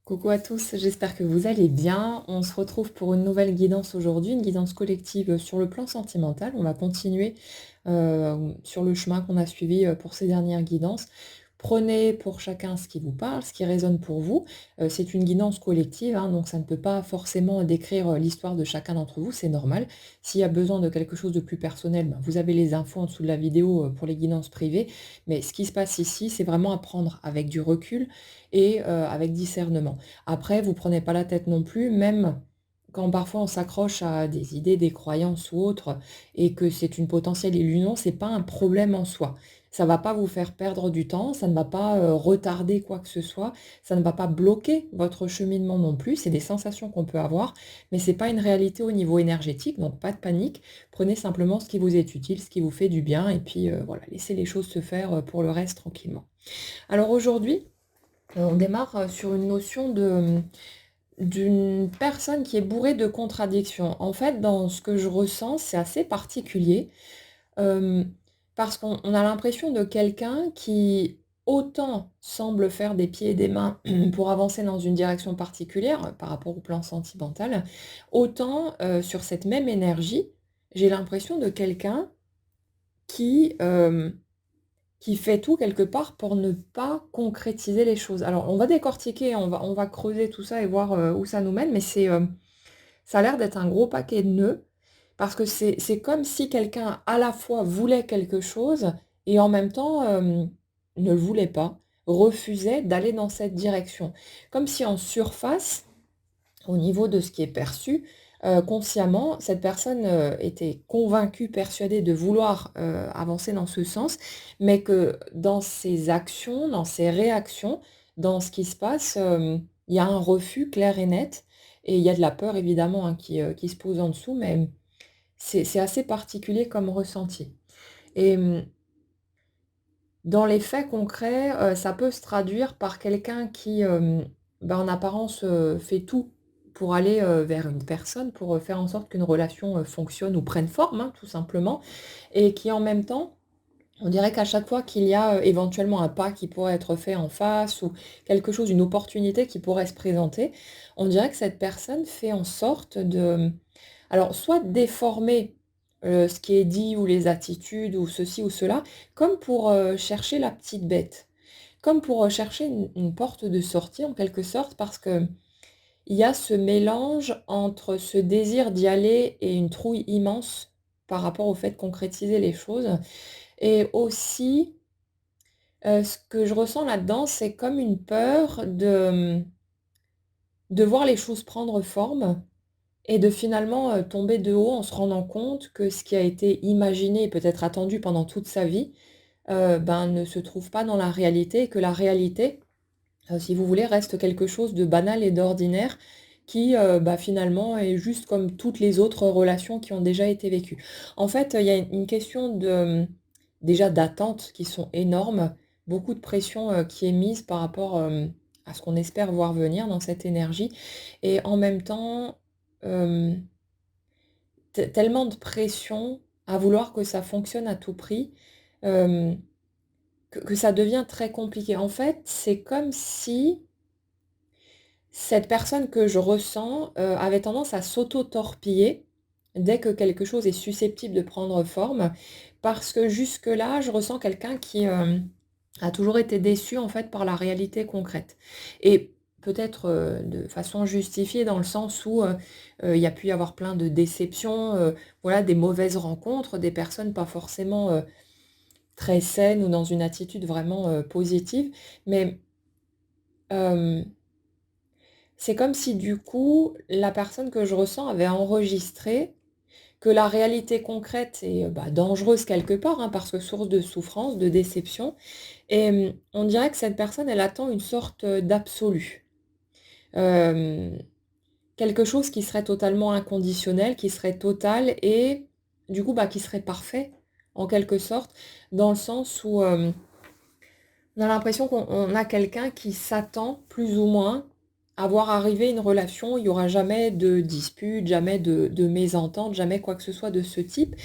Coucou à tous, j'espère que vous allez bien. On se retrouve pour une nouvelle guidance aujourd'hui, une guidance collective sur le plan sentimental. On va continuer sur le chemin qu'on a suivi pour ces dernières guidances. Prenez pour chacun ce qui vous parle, ce qui résonne pour vous. C'est une guidance collective, hein, donc ça ne peut pas forcément décrire l'histoire de chacun d'entre vous, c'est normal. S'il y a besoin de quelque chose de plus personnel, ben, vous avez les infos en dessous de la vidéo pour les guidances privées. Mais ce qui se passe ici, c'est vraiment à prendre avec du recul et avec discernement. Après, vous prenez pas la tête non plus, même quand parfois on s'accroche à des idées, des croyances ou autres, et que c'est une potentielle illusion, c'est pas un problème en soi. Ça va pas vous faire perdre du temps, ça ne va pas retarder quoi que ce soit, ça ne va pas bloquer votre cheminement non plus. C'est des sensations qu'on peut avoir, mais c'est pas une réalité au niveau énergétique, donc pas de panique. Prenez simplement ce qui vous est utile, ce qui vous fait du bien, et puis voilà, laissez les choses se faire pour le reste tranquillement. Alors aujourd'hui, on démarre sur une notion d'une personne qui est bourrée de contradictions. En fait, dans ce que je ressens, c'est assez particulier, hem, parce qu'on a l'impression de quelqu'un qui autant semble faire des pieds et des mains pour avancer dans une direction particulière, par rapport au plan sentimental, autant, sur cette même énergie, j'ai l'impression de quelqu'un qui, qui fait tout quelque part pour ne pas concrétiser les choses. Alors on va décortiquer, on va creuser tout ça et voir, où ça nous mène, mais ça a l'air d'être un gros paquet de nœuds, parce que c'est comme si quelqu'un, à la fois, voulait quelque chose et en même temps, ne le voulait pas, refusait d'aller dans cette direction. Comme si en surface, au niveau de ce qui est perçu, consciemment, cette personne, était convaincue, persuadée de vouloir, avancer dans ce sens, mais que dans ses actions, dans ses réactions, dans ce qui se passe, il y a un refus clair et net et il y a de la peur évidemment, hein, qui se pose en dessous, mais c'est assez particulier comme ressenti et dans les faits concrets, ça peut se traduire par quelqu'un qui, en apparence, fait tout pour aller, vers une personne, pour, faire en sorte qu'une relation, fonctionne ou prenne forme, hein, tout simplement et qui en même temps, on dirait qu'à chaque fois qu'il y a, éventuellement un pas qui pourrait être fait en face ou quelque chose, une opportunité qui pourrait se présenter, on dirait que cette personne fait en sorte de, alors soit déformer, ce qui est dit ou les attitudes ou ceci ou cela, comme pour, chercher la petite bête. Comme pour, chercher une porte de sortie en quelque sorte parce qu'il y a ce mélange entre ce désir d'y aller et une trouille immense par rapport au fait de concrétiser les choses et aussi, ce que je ressens là-dedans, c'est comme une peur de voir les choses prendre forme et de finalement, tomber de haut en se rendant compte que ce qui a été imaginé et peut-être attendu pendant toute sa vie, ne se trouve pas dans la réalité et que la réalité, si vous voulez, reste quelque chose de banal et d'ordinaire qui, finalement est juste comme toutes les autres relations qui ont déjà été vécues. En fait, il y a une question de, déjà d'attentes qui sont énormes, beaucoup de pression, qui est mise par rapport, à ce qu'on espère voir venir dans cette énergie et en même temps, hem tellement de pression à vouloir que ça fonctionne à tout prix, hem, que ça devient très compliqué. En fait, c'est comme si cette personne que je ressens, avait tendance à s'auto-torpiller dès que quelque chose est susceptible de prendre forme. Parce que jusque-là, je ressens quelqu'un qui, a toujours été déçu, en fait, par la réalité concrète. Et peut-être, de façon justifiée dans le sens où, il y a pu y avoir plein de déceptions, voilà, des mauvaises rencontres, des personnes pas forcément, très saines ou dans une attitude vraiment, positive. Mais, hem c'est comme si du coup, la personne que je ressens avait enregistré que la réalité concrète est, dangereuse quelque part, hein, parce que source de souffrance, de déception et on dirait que cette personne, elle attend une sorte, d'absolu. Hem, quelque chose qui serait totalement inconditionnel, qui serait total et du coup, qui serait parfait en quelque sorte, dans le sens où, on a l'impression qu'on a quelqu'un qui s'attend plus ou moins à voir arriver une relation où il y aura jamais de dispute, jamais de mésentente, jamais quoi que ce soit de ce type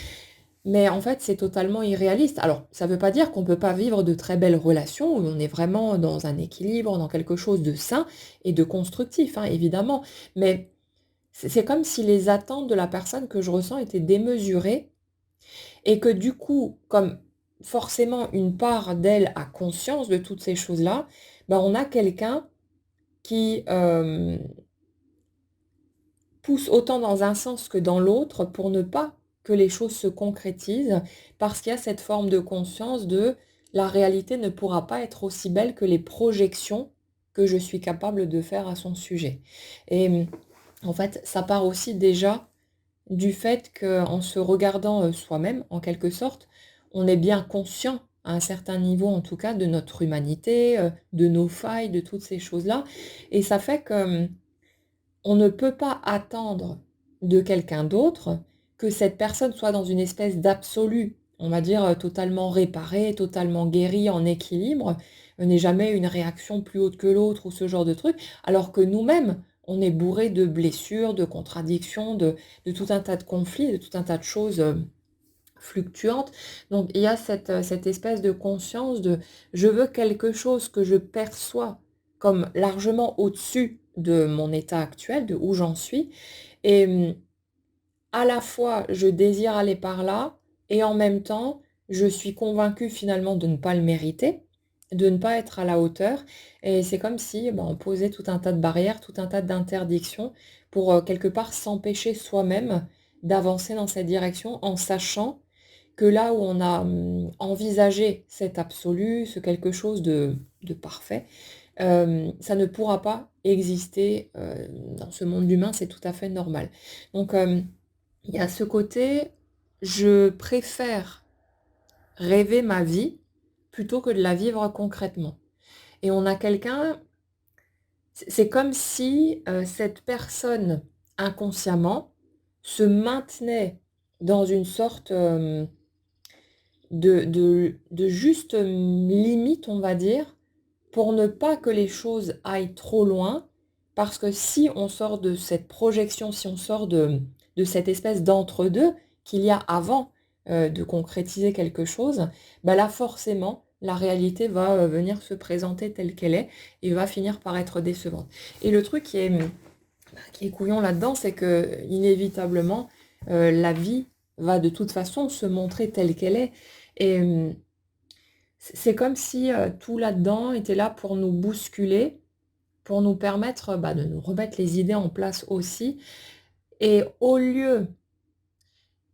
Mais en fait, c'est totalement irréaliste. Alors, ça ne veut pas dire qu'on ne peut pas vivre de très belles relations, où on est vraiment dans un équilibre, dans quelque chose de sain et de constructif, hein, évidemment. Mais c'est comme si les attentes de la personne que je ressens étaient démesurées et que du coup, comme forcément une part d'elle a conscience de toutes ces choses-là, bah, on a quelqu'un qui pousse autant dans un sens que dans l'autre pour ne pas que les choses se concrétisent, parce qu'il y a cette forme de conscience de la réalité ne pourra pas être aussi belle que les projections que je suis capable de faire à son sujet. Et en fait, ça part aussi déjà du fait qu'en se regardant soi-même, en quelque sorte, on est bien conscient, à un certain niveau en tout cas, de notre humanité, de nos failles, de toutes ces choses-là. Et ça fait que on ne peut pas attendre de quelqu'un d'autre que cette personne soit dans une espèce d'absolu, on va dire, totalement réparée, totalement guérie, en équilibre, n'ait jamais une réaction plus haute que l'autre ou ce genre de truc, alors que nous-mêmes, on est bourré de blessures, de contradictions, de tout un tas de conflits, de tout un tas de choses, fluctuantes. Donc il y a cette espèce de conscience de: «Je veux quelque chose que je perçois comme largement au-dessus de mon état actuel, de où j'en suis et à la fois je désire aller par là et en même temps, je suis convaincue finalement de ne pas le mériter, de ne pas être à la hauteur» et c'est comme si, bah, on posait tout un tas de barrières, tout un tas d'interdictions pour, quelque part s'empêcher soi-même d'avancer dans cette direction en sachant que là où on a, envisagé cet absolu, ce quelque chose de parfait, ça ne pourra pas exister, dans ce monde humain, c'est tout à fait normal. Donc, il y a ce côté, je préfère rêver ma vie plutôt que de la vivre concrètement. Et on a quelqu'un, c'est comme si, cette personne, inconsciemment, se maintenait dans une sorte, de juste, limite, on va dire, pour ne pas que les choses aillent trop loin. Parce que si on sort de cette projection, si on sort de cette espèce d'entre-deux qu'il y a avant, de concrétiser quelque chose, bah, là, forcément, la réalité va, venir se présenter telle qu'elle est et va finir par être décevante. Et le truc qui est couillon là-dedans, c'est qu'inévitablement, la vie va de toute façon se montrer telle qu'elle est et c'est comme si, tout là-dedans était là pour nous bousculer, pour nous permettre, bah, de nous remettre les idées en place aussi et au lieu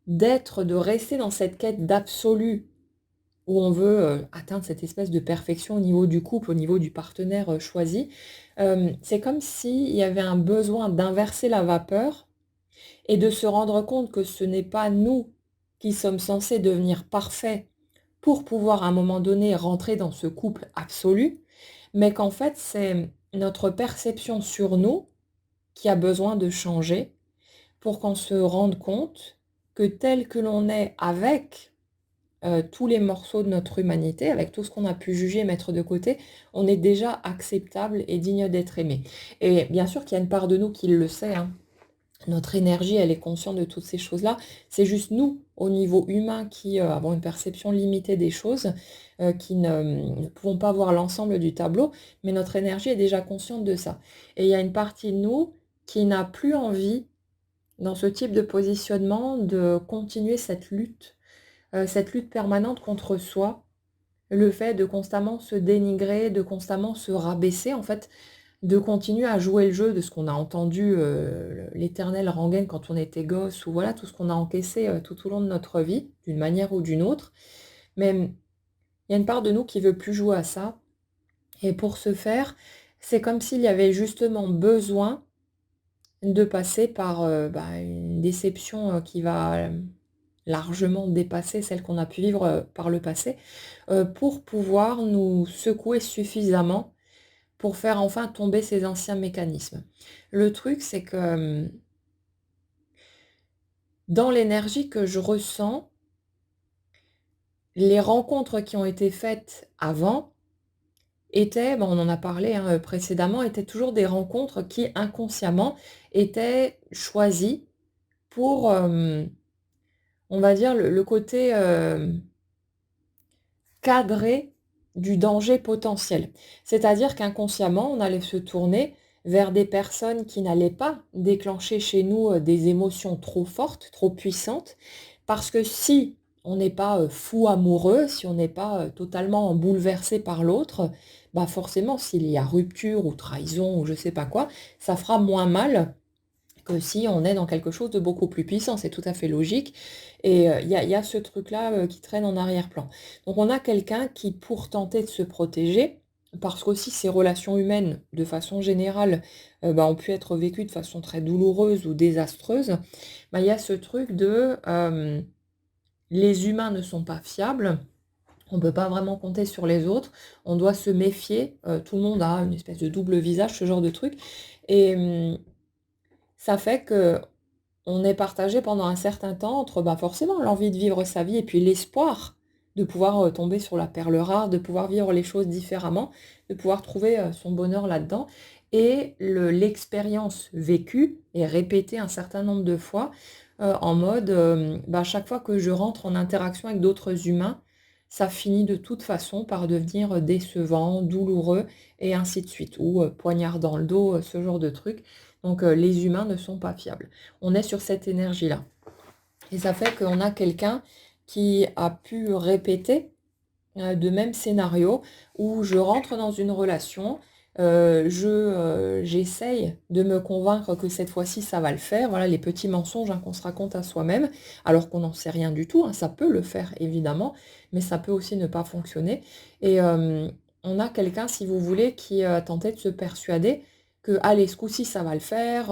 de rester dans cette quête d'absolu où on veut, atteindre cette espèce de perfection au niveau du couple, au niveau du partenaire, choisi, c'est comme s'il y avait un besoin d'inverser la vapeur et de se rendre compte que ce n'est pas nous qui sommes censés devenir parfaits pour pouvoir à un moment donné rentrer dans ce couple absolu, mais qu'en fait c'est notre perception sur nous qui a besoin de changer pour qu'on se rende compte que tel que l'on est avec tous les morceaux de notre humanité, avec tout ce qu'on a pu juger, mettre de côté, on est déjà acceptable et digne d'être aimé. Et bien sûr qu'il y a une part de nous qui le sait, hein. Notre énergie, elle est consciente de toutes ces choses-là. C'est juste nous, au niveau humain, qui avons une perception limitée des choses, qui ne pouvons pas voir l'ensemble du tableau, mais notre énergie est déjà consciente de ça. Et il y a une partie de nous qui n'a plus envie, dans ce type de positionnement, de continuer cette lutte permanente contre soi, le fait de constamment se dénigrer, de constamment se rabaisser, en fait, de continuer à jouer le jeu de ce qu'on a entendu, l'éternelle rengaine quand on était gosse ou voilà, tout ce qu'on a encaissé, tout au long de notre vie, d'une manière ou d'une autre. Mais, il y a une part de nous qui veut plus jouer à ça et pour ce faire, c'est comme s'il y avait justement besoin de passer par, bah, une déception, qui va, largement dépasser celle qu'on a pu vivre, par le passé, pour pouvoir nous secouer suffisamment pour faire enfin tomber ces anciens mécanismes. Le truc, c'est que, dans l'énergie que je ressens, les rencontres qui ont été faites avant étaient, bah, on en a parlé, hein, précédemment, étaient toujours des rencontres qui inconsciemment étaient choisies pour, on va dire, le côté, cadré du danger potentiel. C'est-à-dire qu'inconsciemment, on allait se tourner vers des personnes qui n'allaient pas déclencher chez nous, des émotions trop fortes, trop puissantes. Parce que si on n'est pas, fou amoureux, si on n'est pas, totalement bouleversé par l'autre, bah, forcément s'il y a rupture ou trahison ou je sais pas quoi, ça fera moins mal que si on est dans quelque chose de beaucoup plus puissant, c'est tout à fait logique et il y a ce truc-là, qui traîne en arrière-plan. Donc on a quelqu'un qui, pour tenter de se protéger, parce qu'aussi ces relations humaines, de façon générale, bah, ont pu être vécues de façon très douloureuse ou désastreuse, bah, il y a ce truc de, les humains ne sont pas fiables, on ne peut pas vraiment compter sur les autres, on doit se méfier, tout le monde a une espèce de double visage, ce genre de truc et ça fait que on est partagé pendant un certain temps entre, bah, forcément l'envie de vivre sa vie et puis l'espoir de pouvoir, tomber sur la perle rare, de pouvoir vivre les choses différemment, de pouvoir trouver, son bonheur là-dedans et l'expérience vécue et répétée un certain nombre de fois, en mode, bah, chaque fois que je rentre en interaction avec d'autres humains, ça finit de toute façon par devenir, décevant, douloureux et ainsi de suite ou, poignard dans le dos, ce genre de truc. Donc, les humains ne sont pas fiables. On est sur cette énergie-là. Et ça fait qu'on a quelqu'un qui a pu répéter de même scénario où je rentre dans une relation, j'essaye de me convaincre que cette fois-ci ça va le faire. Voilà les petits mensonges, hein, qu'on se raconte à soi-même, alors qu'on n'en sait rien du tout, hein. Ça peut le faire évidemment, mais ça peut aussi ne pas fonctionner. Et on a quelqu'un, si vous voulez, qui a tenté de se persuader que allez, ce coup-ci ça va le faire.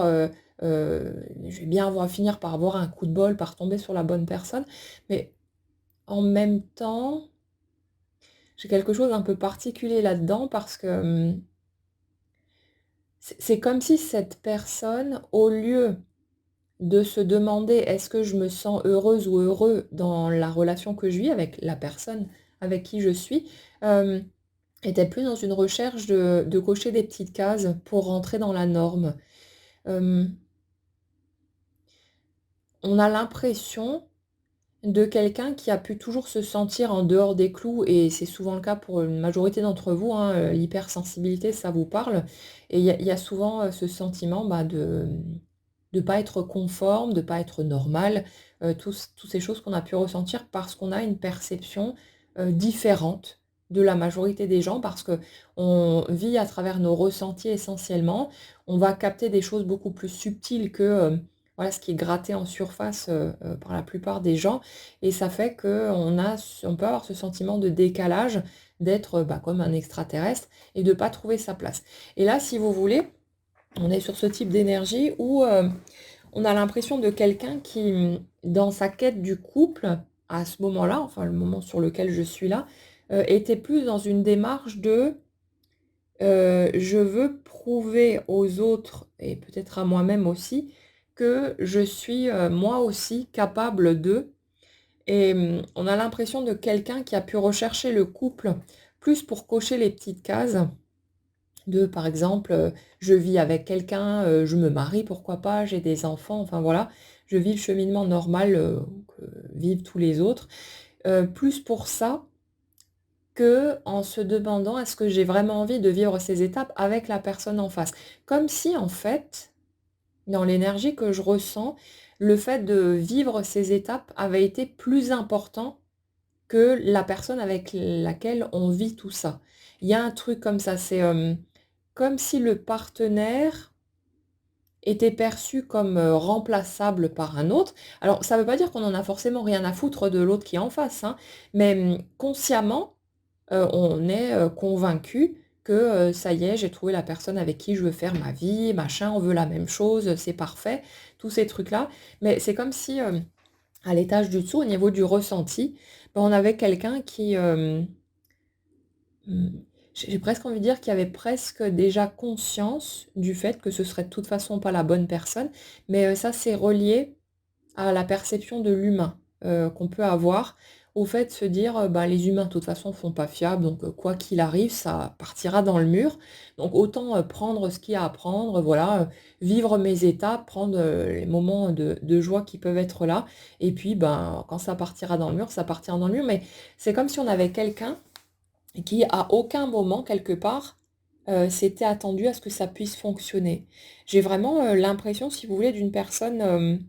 Je vais bien finir par avoir un coup de bol, par tomber sur la bonne personne. Mais en même temps, j'ai quelque chose d'un peu particulier là-dedans parce que, c'est comme si cette personne, au lieu de se demander: «Est-ce que je me sens heureuse ou heureux dans la relation que je vis avec la personne avec qui je suis», hem, était plus dans une recherche de cocher des petites cases pour rentrer dans la norme. Hem, on a l'impression de quelqu'un qui a pu toujours se sentir en dehors des clous et c'est souvent le cas pour une majorité d'entre vous, hein, l'hypersensibilité, ça vous parle et il y a souvent, ce sentiment, bah, de pas être conforme, de pas être normal, tous ces choses qu'on a pu ressentir parce qu'on a une perception, différente de la majorité des gens. Parce qu'on vit à travers nos ressentis essentiellement. On va capter des choses beaucoup plus subtiles que, voilà, ce qui est gratté en surface, par la plupart des gens et ça fait qu'on peut avoir ce sentiment de décalage, d'être, bah, comme un extraterrestre et de pas trouver sa place. Et là, si vous voulez, on est sur ce type d'énergie où, on a l'impression de quelqu'un qui, dans sa quête du couple, à ce moment-là, enfin le moment sur lequel je suis là, était plus dans une démarche de, je veux prouver aux autres et peut-être à moi-même aussi, que je suis, moi aussi capable de et on a l'impression de quelqu'un qui a pu rechercher le couple plus pour cocher les petites cases de, par exemple, je vis avec quelqu'un, je me marie, pourquoi pas, j'ai des enfants, enfin voilà, je vis le cheminement normal, que vivent tous les autres. Plus pour ça que en se demandant: «Est-ce que j'ai vraiment envie de vivre ces étapes avec la personne en face?» Comme si en fait, dans l'énergie que je ressens, le fait de vivre ces étapes avait été plus important que la personne avec laquelle on vit tout ça. Il y a un truc comme ça, c'est, comme si le partenaire était perçu comme, remplaçable par un autre. Alors ça ne veut pas dire qu'on en a forcément rien à foutre de l'autre qui est en face, hein, mais, consciemment, on est, convaincu que, ça y est, j'ai trouvé la personne avec qui je veux faire ma vie, machin, on veut la même chose, c'est parfait, tous ces trucs-là. Mais c'est comme si, à l'étage du dessous, au niveau du ressenti, ben, on avait quelqu'un qui, Mmh. J'ai presque envie de dire qu'il y avait presque déjà conscience du fait que ce serait de toute façon pas la bonne personne, mais ça c'est relié à la perception de l'humain, qu'on peut avoir au fait de se dire, bah, les humains de toute façon sont pas fiables, donc quoi qu'il arrive, ça partira dans le mur. Donc autant, prendre ce qu'il y a à prendre, voilà, vivre mes étapes, prendre, les moments de joie qui peuvent être là et puis, ben, quand ça partira dans le mur, ça partira dans le mur. Mais c'est comme si on avait quelqu'un qui, à aucun moment, quelque part, s'était attendu à ce que ça puisse fonctionner. J'ai vraiment, l'impression, si vous voulez, d'une personne,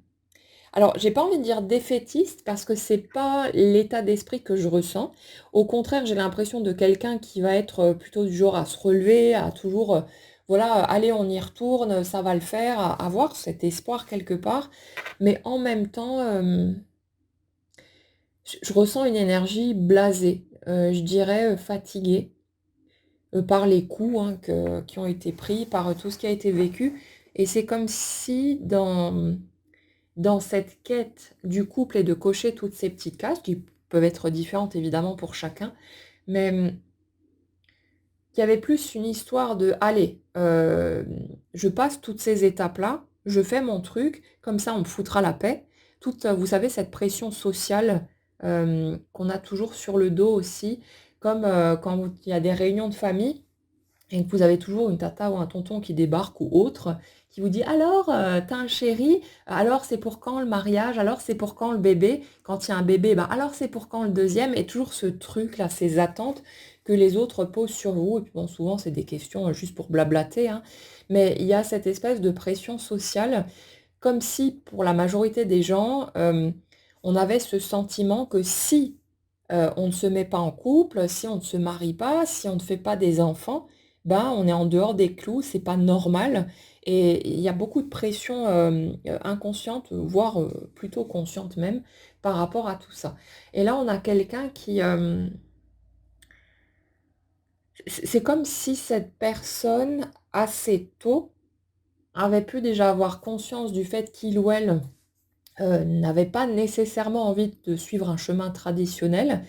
alors, j'ai pas envie de dire défaitiste parce que c'est pas l'état d'esprit que je ressens. Au contraire, j'ai l'impression de quelqu'un qui va être, plutôt du genre à se relever, à toujours, voilà, «Allez, on y retourne, ça va le faire», à avoir cet espoir quelque part. Mais en même temps, je ressens une énergie blasée, je dirais, fatiguée, par les coups, hein, qui ont été pris, par, tout ce qui a été vécu et c'est comme si dans cette quête du couple et de cocher toutes ces petites cases qui peuvent être différentes évidemment pour chacun, mais, qu'il y avait plus une histoire de: «Allez, je passe toutes ces étapes-là, je fais mon truc, comme ça on me foutra la paix». Toute, vous savez cette pression sociale, qu'on a toujours sur le dos aussi, comme, quand il y a des réunions de famille et que vous avez toujours une tata ou un tonton qui débarque ou autre, qui vous dit: «Alors, tu un chéri? Alors c'est pour quand le mariage? Alors c'est pour quand le bébé?» Quand il y a un bébé, bah, «Alors c'est pour quand le deuxième?» Et toujours ce truc-là, ces attentes que les autres posent sur vous et puis bon, souvent c'est des questions, juste pour blablater, hein. Mais il y a cette espèce de pression sociale, comme si pour la majorité des gens, on avait ce sentiment que si on ne se met pas en couple, si on ne se marie pas, si on ne fait pas des enfants, ben, on est en dehors des clous, c'est pas normal et il y a beaucoup de pression, inconsciente, voire, plutôt consciente même, par rapport à tout ça. Et là, on a quelqu'un qui, c'est comme si cette personne, assez tôt, avait pu déjà avoir conscience du fait qu'il ou elle n'avait pas nécessairement envie de suivre un chemin traditionnel,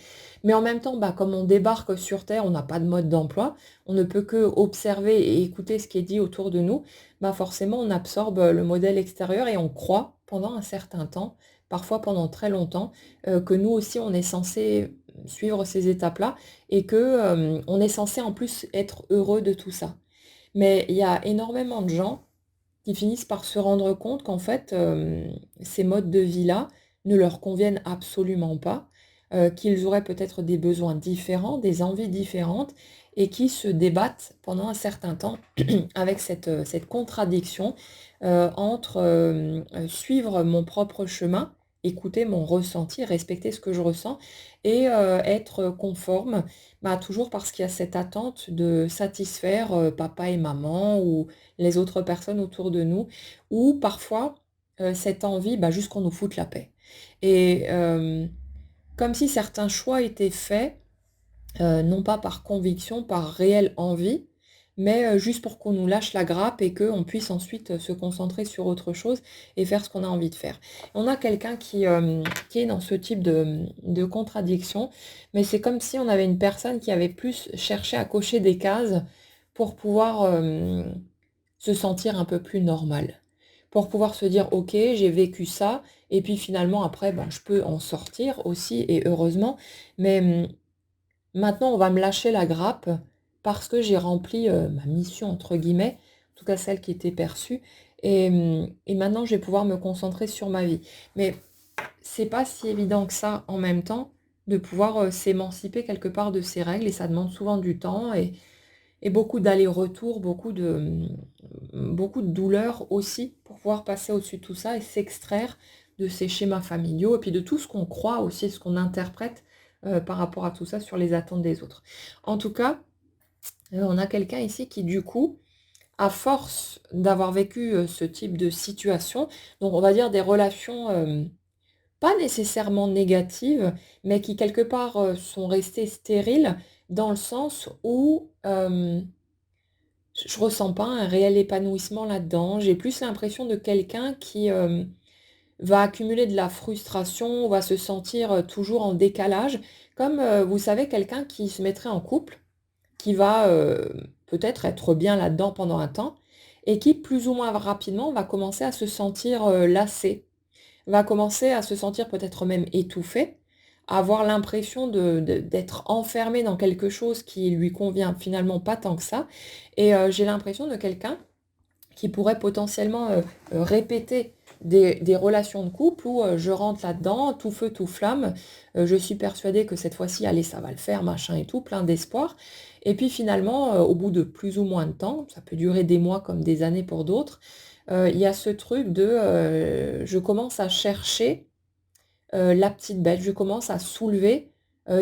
mais en même temps, bah, comme on débarque sur terre, on n'a pas de mode d'emploi, on ne peut que observer et écouter ce qui est dit autour de nous, bah, forcément on absorbe, le modèle extérieur et on croit pendant un certain temps, parfois pendant très longtemps, que nous aussi on est censé suivre ces étapes-là et que, on est censé en plus être heureux de tout ça. Mais il y a énormément de gens qui finissent par se rendre compte qu'en fait, ces modes de vie-là ne leur conviennent absolument pas, qu'ils auraient peut-être des besoins différents, des envies différentes et qui se débattent pendant un certain temps avec cette contradiction, entre, suivre mon propre chemin, écouter mon ressenti, respecter ce que je ressens et être conforme, bah, toujours parce qu'il y a cette attente de satisfaire, papa et maman ou les autres personnes autour de nous ou parfois, cette envie, bah, juste qu'on nous foute la paix et comme si certains choix étaient faits, non pas par conviction, par réelle envie, mais juste pour qu'on nous lâche la grappe et qu'on puisse ensuite, se concentrer sur autre chose et faire ce qu'on a envie de faire. On a quelqu'un qui est dans ce type de contradiction, mais c'est comme si on avait une personne qui avait plus cherché à cocher des cases pour pouvoir, se sentir un peu plus normal. Pour pouvoir se dire: «OK, j'ai vécu ça et puis finalement après, ben, je peux en sortir aussi et heureusement, mais maintenant on va me lâcher la grappe parce que j'ai rempli, ma "mission" entre guillemets, en tout cas celle qui était perçue et maintenant je vais pouvoir me concentrer sur ma vie». Mais c'est pas si évident que ça en même temps de pouvoir, s'émanciper quelque part de ces règles et ça demande souvent du temps et beaucoup d'allers-retours, beaucoup de douleur aussi pour pouvoir passer au-dessus de tout ça et s'extraire de ces schémas familiaux et puis de tout ce qu'on croit aussi, ce qu'on interprète, par rapport à tout ça sur les attentes des autres. En tout cas, on a quelqu'un ici qui du coup, à force d'avoir vécu, ce type de situation, donc on va dire des relations, pas nécessairement négatives, mais qui quelque part, sont restées stériles dans le sens où, je ressens pas un réel épanouissement là-dedans. J'ai plus l'impression de quelqu'un qui, va accumuler de la frustration, va se sentir, toujours en décalage. Comme, vous savez, quelqu'un qui se mettrait en couple, qui va, peut-être être bien là-dedans pendant un temps et qui, plus ou moins rapidement, va commencer à se sentir, lassé, va commencer à se sentir peut-être même étouffé, avoir l'impression d'être enfermé dans quelque chose qui lui convient finalement pas tant que ça. Et j'ai l'impression de quelqu'un qui pourrait potentiellement répéter des relations de couple où je rentre là-dedans, tout feu, tout flamme, je suis persuadée que cette fois-ci, allez, ça va le faire, machin et tout, plein d'espoir. Et puis finalement, au bout de plus ou moins de temps, ça peut durer des mois comme des années pour d'autres, il y a ce truc de je commence à chercher la petite bête, je commence à soulever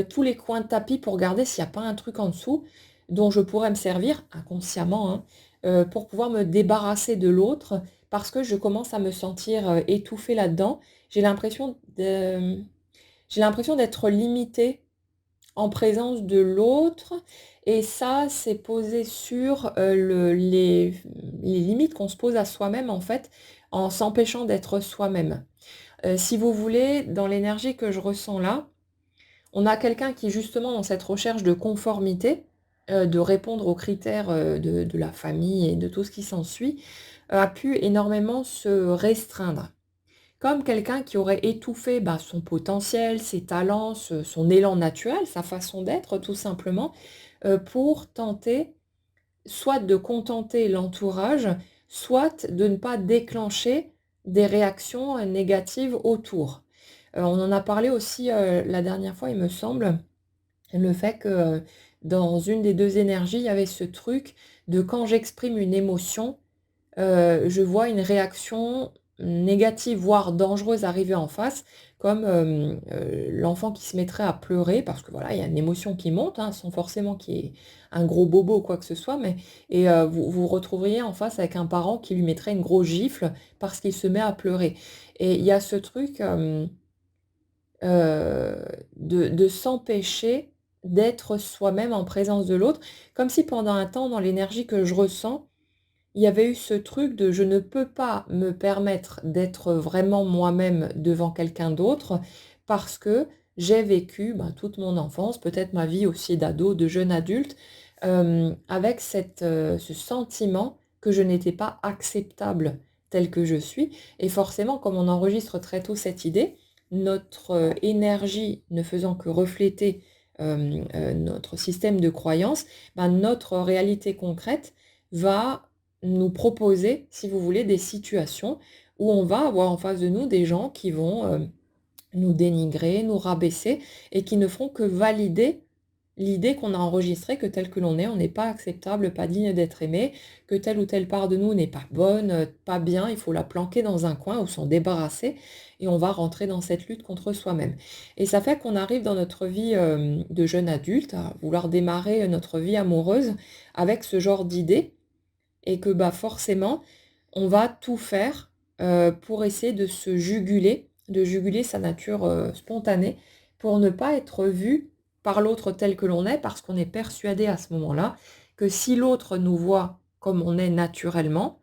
tous les coins de tapis pour regarder s'il n'y a pas un truc en dessous dont je pourrais me servir inconsciemment, hein, pour pouvoir me débarrasser de l'autre parce que je commence à me sentir étouffée là-dedans. J'ai l'impression de, j'ai l'impression d'être limitée en présence de l'autre et ça, c'est posé sur les limites qu'on se pose à soi-même en fait, en s'empêchant d'être soi-même. Si vous voulez, dans l'énergie que je ressens là, on a quelqu'un qui justement dans cette recherche de conformité, de répondre aux critères de la famille et de tout ce qui s'ensuit, a pu énormément se restreindre. Comme quelqu'un qui aurait étouffé bah, son potentiel, ses talents, son élan naturel, sa façon d'être tout simplement, pour tenter soit de contenter l'entourage, soit de ne pas déclencher des réactions négatives autour. On en a parlé aussi la dernière fois, il me semble, le fait que dans une des deux énergies, il y avait ce truc de quand j'exprime une émotion, je vois une réaction négative, voire dangereuse arriver en face, comme l'enfant qui se mettrait à pleurer, parce que voilà, il y a une émotion qui monte, hein, sans forcément qu'il y ait un gros bobo ou quoi que ce soit, mais et vous vous retrouveriez en face avec un parent qui lui mettrait une grosse gifle parce qu'il se met à pleurer. Et il y a ce truc de s'empêcher d'être soi-même en présence de l'autre, comme si pendant un temps, dans l'énergie que je ressens, il y avait eu ce truc de je ne peux pas me permettre d'être vraiment moi-même devant quelqu'un d'autre parce que j'ai vécu ben, toute mon enfance, peut-être ma vie aussi d'ado, de jeune adulte, avec ce sentiment que je n'étais pas acceptable tel que je suis. Et forcément, comme on enregistre très tôt cette idée, notre énergie ne faisant que refléter notre système de croyance, ben, notre réalité concrète va nous proposer, si vous voulez, des situations où on va avoir en face de nous des gens qui vont nous dénigrer, nous rabaisser et qui ne feront que valider l'idée qu'on a enregistrée que tel que l'on est, on n'est pas acceptable, pas digne d'être aimé, que telle ou telle part de nous n'est pas bonne, pas bien, il faut la planquer dans un coin ou s'en débarrasser et on va rentrer dans cette lutte contre soi-même. Et ça fait qu'on arrive dans notre vie de jeune adulte à vouloir démarrer notre vie amoureuse avec ce genre d'idées et que bah, forcément, on va tout faire pour essayer de juguler sa nature spontanée, pour ne pas être vu par l'autre tel que l'on est, parce qu'on est persuadé à ce moment-là que si l'autre nous voit comme on est naturellement,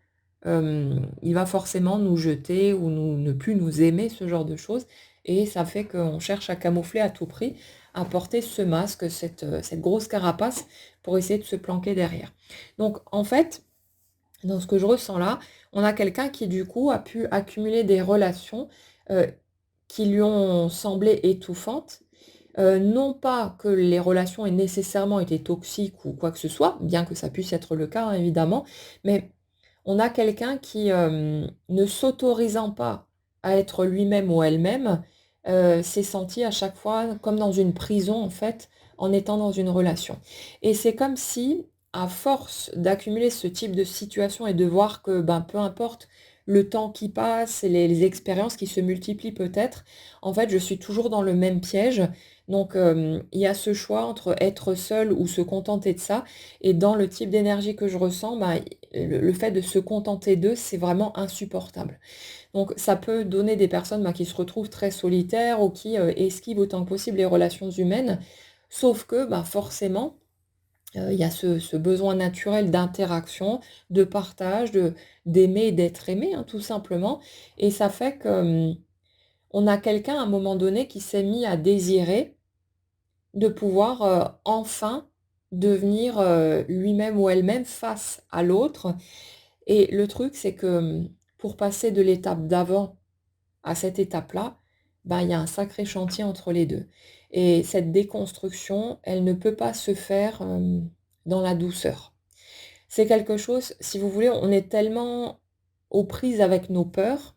il va forcément nous jeter ou ne plus nous aimer, ce genre de choses. Et ça fait qu'on cherche à camoufler à tout prix, à porter ce masque, cette grosse carapace, pour essayer de se planquer derrière. Donc en fait, dans ce que je ressens là, on a quelqu'un qui du coup a pu accumuler des relations euh, qui lui ont semblé étouffantes. Non pas que les relations aient nécessairement été toxiques ou quoi que ce soit, bien que ça puisse être le cas, hein, évidemment, mais on a quelqu'un qui, ne s'autorisant pas à être lui-même ou elle-même, s'est senti à chaque fois comme dans une prison, en fait, en étant dans une relation. Et c'est comme si, à force d'accumuler ce type de situation et de voir que, ben, peu importe le temps qui passe et les expériences qui se multiplient peut-être, en fait, je suis toujours dans le même piège. Donc, il y a ce choix entre être seul ou se contenter de ça. Et dans le type d'énergie que je ressens, ben, le fait de se contenter d'eux, c'est vraiment insupportable. Donc ça peut donner des personnes bah, qui se retrouvent très solitaires ou qui esquivent autant que possible les relations humaines, sauf que bah, forcément, il y a ce besoin naturel d'interaction, de partage, d'aimer et d'être aimé, hein, tout simplement. Et ça fait que on a quelqu'un à un moment donné qui s'est mis à désirer de pouvoir enfin devenir lui-même ou elle-même face à l'autre. Et le truc, c'est que pour passer de l'étape d'avant à cette étape-là, ben, il y a un sacré chantier entre les 2. Et cette déconstruction, elle ne peut pas se faire, dans la douceur. C'est quelque chose, si vous voulez, on est tellement aux prises avec nos peurs,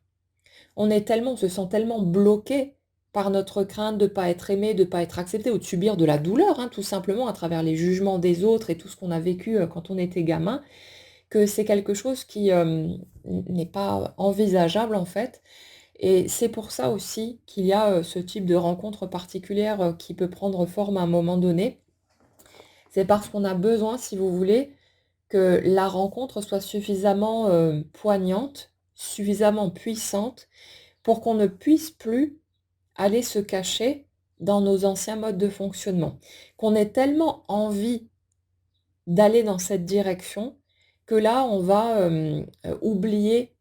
on se sent tellement bloqué par notre crainte de ne pas être aimé, de ne pas être accepté ou de subir de la douleur, hein, tout simplement à travers les jugements des autres et tout ce qu'on a vécu, quand on était gamin, que c'est quelque chose qui, n'est pas envisageable en fait. Et c'est pour ça aussi qu'il y a, ce type de rencontre particulière, qui peut prendre forme à un moment donné. C'est parce qu'on a besoin, si vous voulez, que la rencontre soit suffisamment, poignante, suffisamment puissante pour qu'on ne puisse plus aller se cacher dans nos anciens modes de fonctionnement. Qu'on ait tellement envie d'aller dans cette direction que là, on va, oublier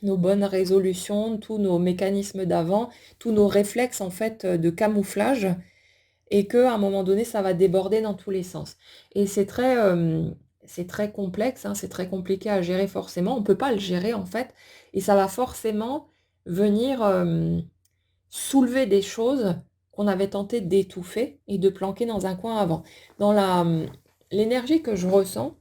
nos bonnes résolutions, tous nos mécanismes d'avant, tous nos réflexes en fait, de camouflage et qu'à un moment donné, ça va déborder dans tous les sens. Et c'est très complexe, hein, c'est très compliqué à gérer forcément. On ne peut pas le gérer en fait et ça va forcément venir, soulever des choses qu'on avait tenté d'étouffer et de planquer dans un coin avant. Dans l'énergie que je ressens,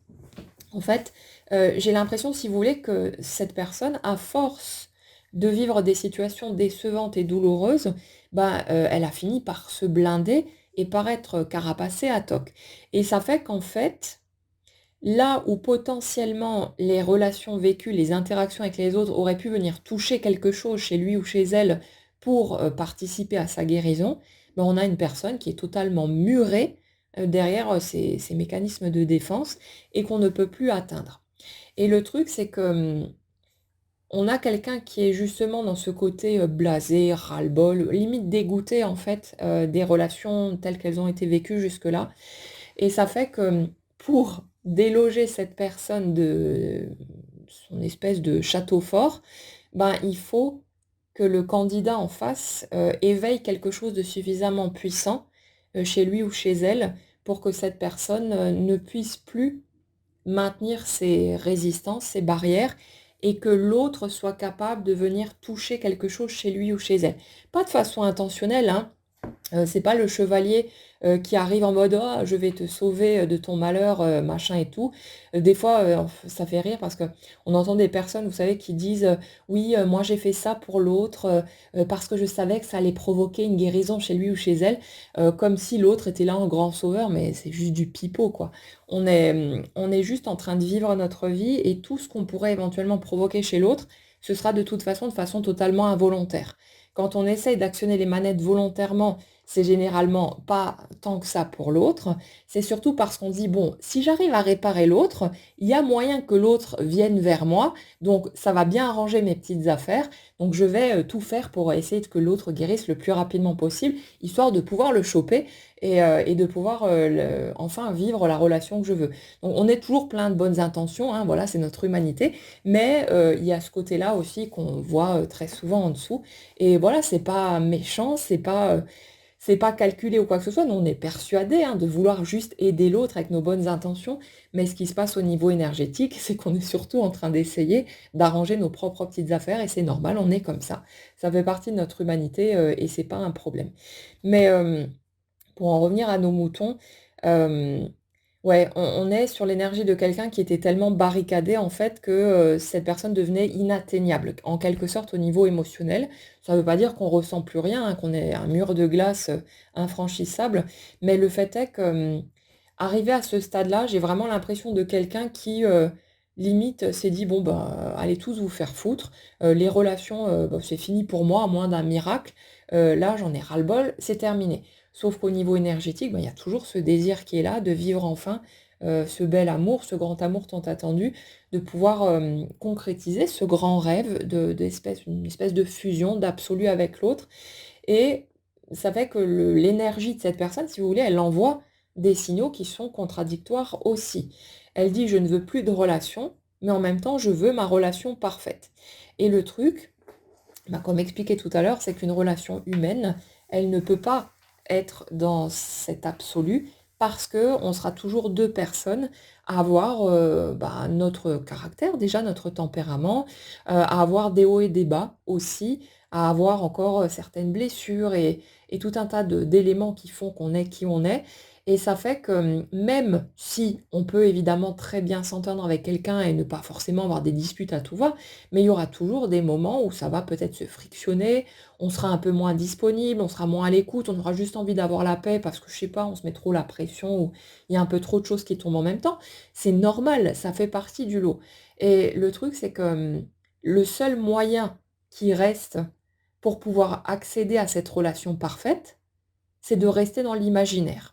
en fait, j'ai l'impression, si vous voulez, que cette personne, à force de vivre des situations décevantes et douloureuses, ben, elle a fini par se blinder et par être carapacée à toc. Et ça fait qu'en fait, là où potentiellement les relations vécues, les interactions avec les autres auraient pu venir toucher quelque chose chez lui ou chez elle pour, participer à sa guérison, ben, on a une personne qui est totalement murée, derrière, ces mécanismes de défense et qu'on ne peut plus atteindre. Et le truc, c'est que, on a quelqu'un qui est justement dans ce côté, blasé, ras-le-bol, limite dégoûté en fait, des relations telles qu'elles ont été vécues jusque-là. Et ça fait que, pour déloger cette personne de son espèce de château fort, ben, il faut que le candidat en face, éveille quelque chose de suffisamment puissant, chez lui ou chez elle, pour que cette personne, ne puisse plus maintenir ses résistances, ses barrières et que l'autre soit capable de venir toucher quelque chose chez lui ou chez elle. Pas de façon intentionnelle, hein, c'est pas le chevalier, qui arrive en mode: «Ah, je vais te sauver, de ton malheur», machin et tout. Des fois, ça fait rire parce qu'on entend des personnes, vous savez, qui disent, «Oui, moi j'ai fait ça pour l'autre, parce que je savais que ça allait provoquer une guérison chez lui ou chez elle», comme si l'autre était là en grand sauveur, mais c'est juste du pipeau, quoi. On est juste en train de vivre notre vie et tout ce qu'on pourrait éventuellement provoquer chez l'autre, ce sera de façon totalement involontaire. Quand on essaye d'actionner les manettes volontairement, c'est généralement pas tant que ça pour l'autre. C'est surtout parce qu'on dit, bon, si j'arrive à réparer l'autre, il y a moyen que l'autre vienne vers moi, donc ça va bien arranger mes petites affaires, donc je vais tout faire pour essayer que l'autre guérisse le plus rapidement possible, histoire de pouvoir le choper et de pouvoir enfin vivre la relation que je veux. Donc on est toujours plein de bonnes intentions, hein, voilà, c'est notre humanité, mais il y a ce côté-là aussi qu'on voit très souvent en dessous. Et voilà, c'est pas méchant, c'est pas calculé ou quoi que ce soit. Nous, on est persuadé, hein, de vouloir juste aider l'autre avec nos bonnes intentions. Mais ce qui se passe au niveau énergétique, c'est qu'on est surtout en train d'essayer d'arranger nos propres petites affaires et c'est normal, on est comme ça. Ça fait partie de notre humanité, et c'est pas un problème. Mais, pour en revenir à nos moutons, hem, ouais, on est sur l'énergie de quelqu'un qui était tellement barricadé en fait que, cette personne devenait inatteignable, en quelque sorte au niveau émotionnel. Ça ne veut pas dire qu'on ressent plus rien, hein, qu'on est un mur de glace, infranchissable, mais le fait est que, arrivé à ce stade-là, j'ai vraiment l'impression de quelqu'un qui, limite, s'est dit: «Bon, bah, allez tous vous faire foutre, les relations, bah, c'est fini pour moi à moins d'un miracle, là j'en ai ras-le-bol, c'est terminé». Sauf qu'au niveau énergétique, bah, il y a toujours ce désir qui est là de vivre enfin, ce bel amour, ce grand amour tant attendu, de pouvoir, concrétiser ce grand rêve une espèce de fusion, d'absolu avec l'autre et ça fait que l'énergie de cette personne, si vous voulez, elle envoie des signaux qui sont contradictoires aussi. Elle dit: «Je ne veux plus de relation, mais en même temps, je veux ma relation parfaite» et le truc, bah, comme expliqué tout à l'heure, c'est qu'une relation humaine, elle ne peut pas être dans cet absolu parce que on sera toujours 2 personnes à avoir, bah, notre caractère déjà, notre tempérament, à avoir des hauts et des bas aussi, à avoir encore, certaines blessures et tout un tas d'éléments qui font qu'on est qui on est et ça fait que, même si on peut évidemment très bien s'entendre avec quelqu'un et ne pas forcément avoir des disputes à tout va, mais il y aura toujours des moments où ça va peut-être se frictionner, on sera un peu moins disponible, on sera moins à l'écoute, on aura juste envie d'avoir la paix parce que je sais pas, on se met trop la pression ou il y a un peu trop de choses qui tombent en même temps. C'est normal, ça fait partie du lot. Et le truc, c'est que, le seul moyen qui reste pour pouvoir accéder à cette relation parfaite, c'est de rester dans l'imaginaire.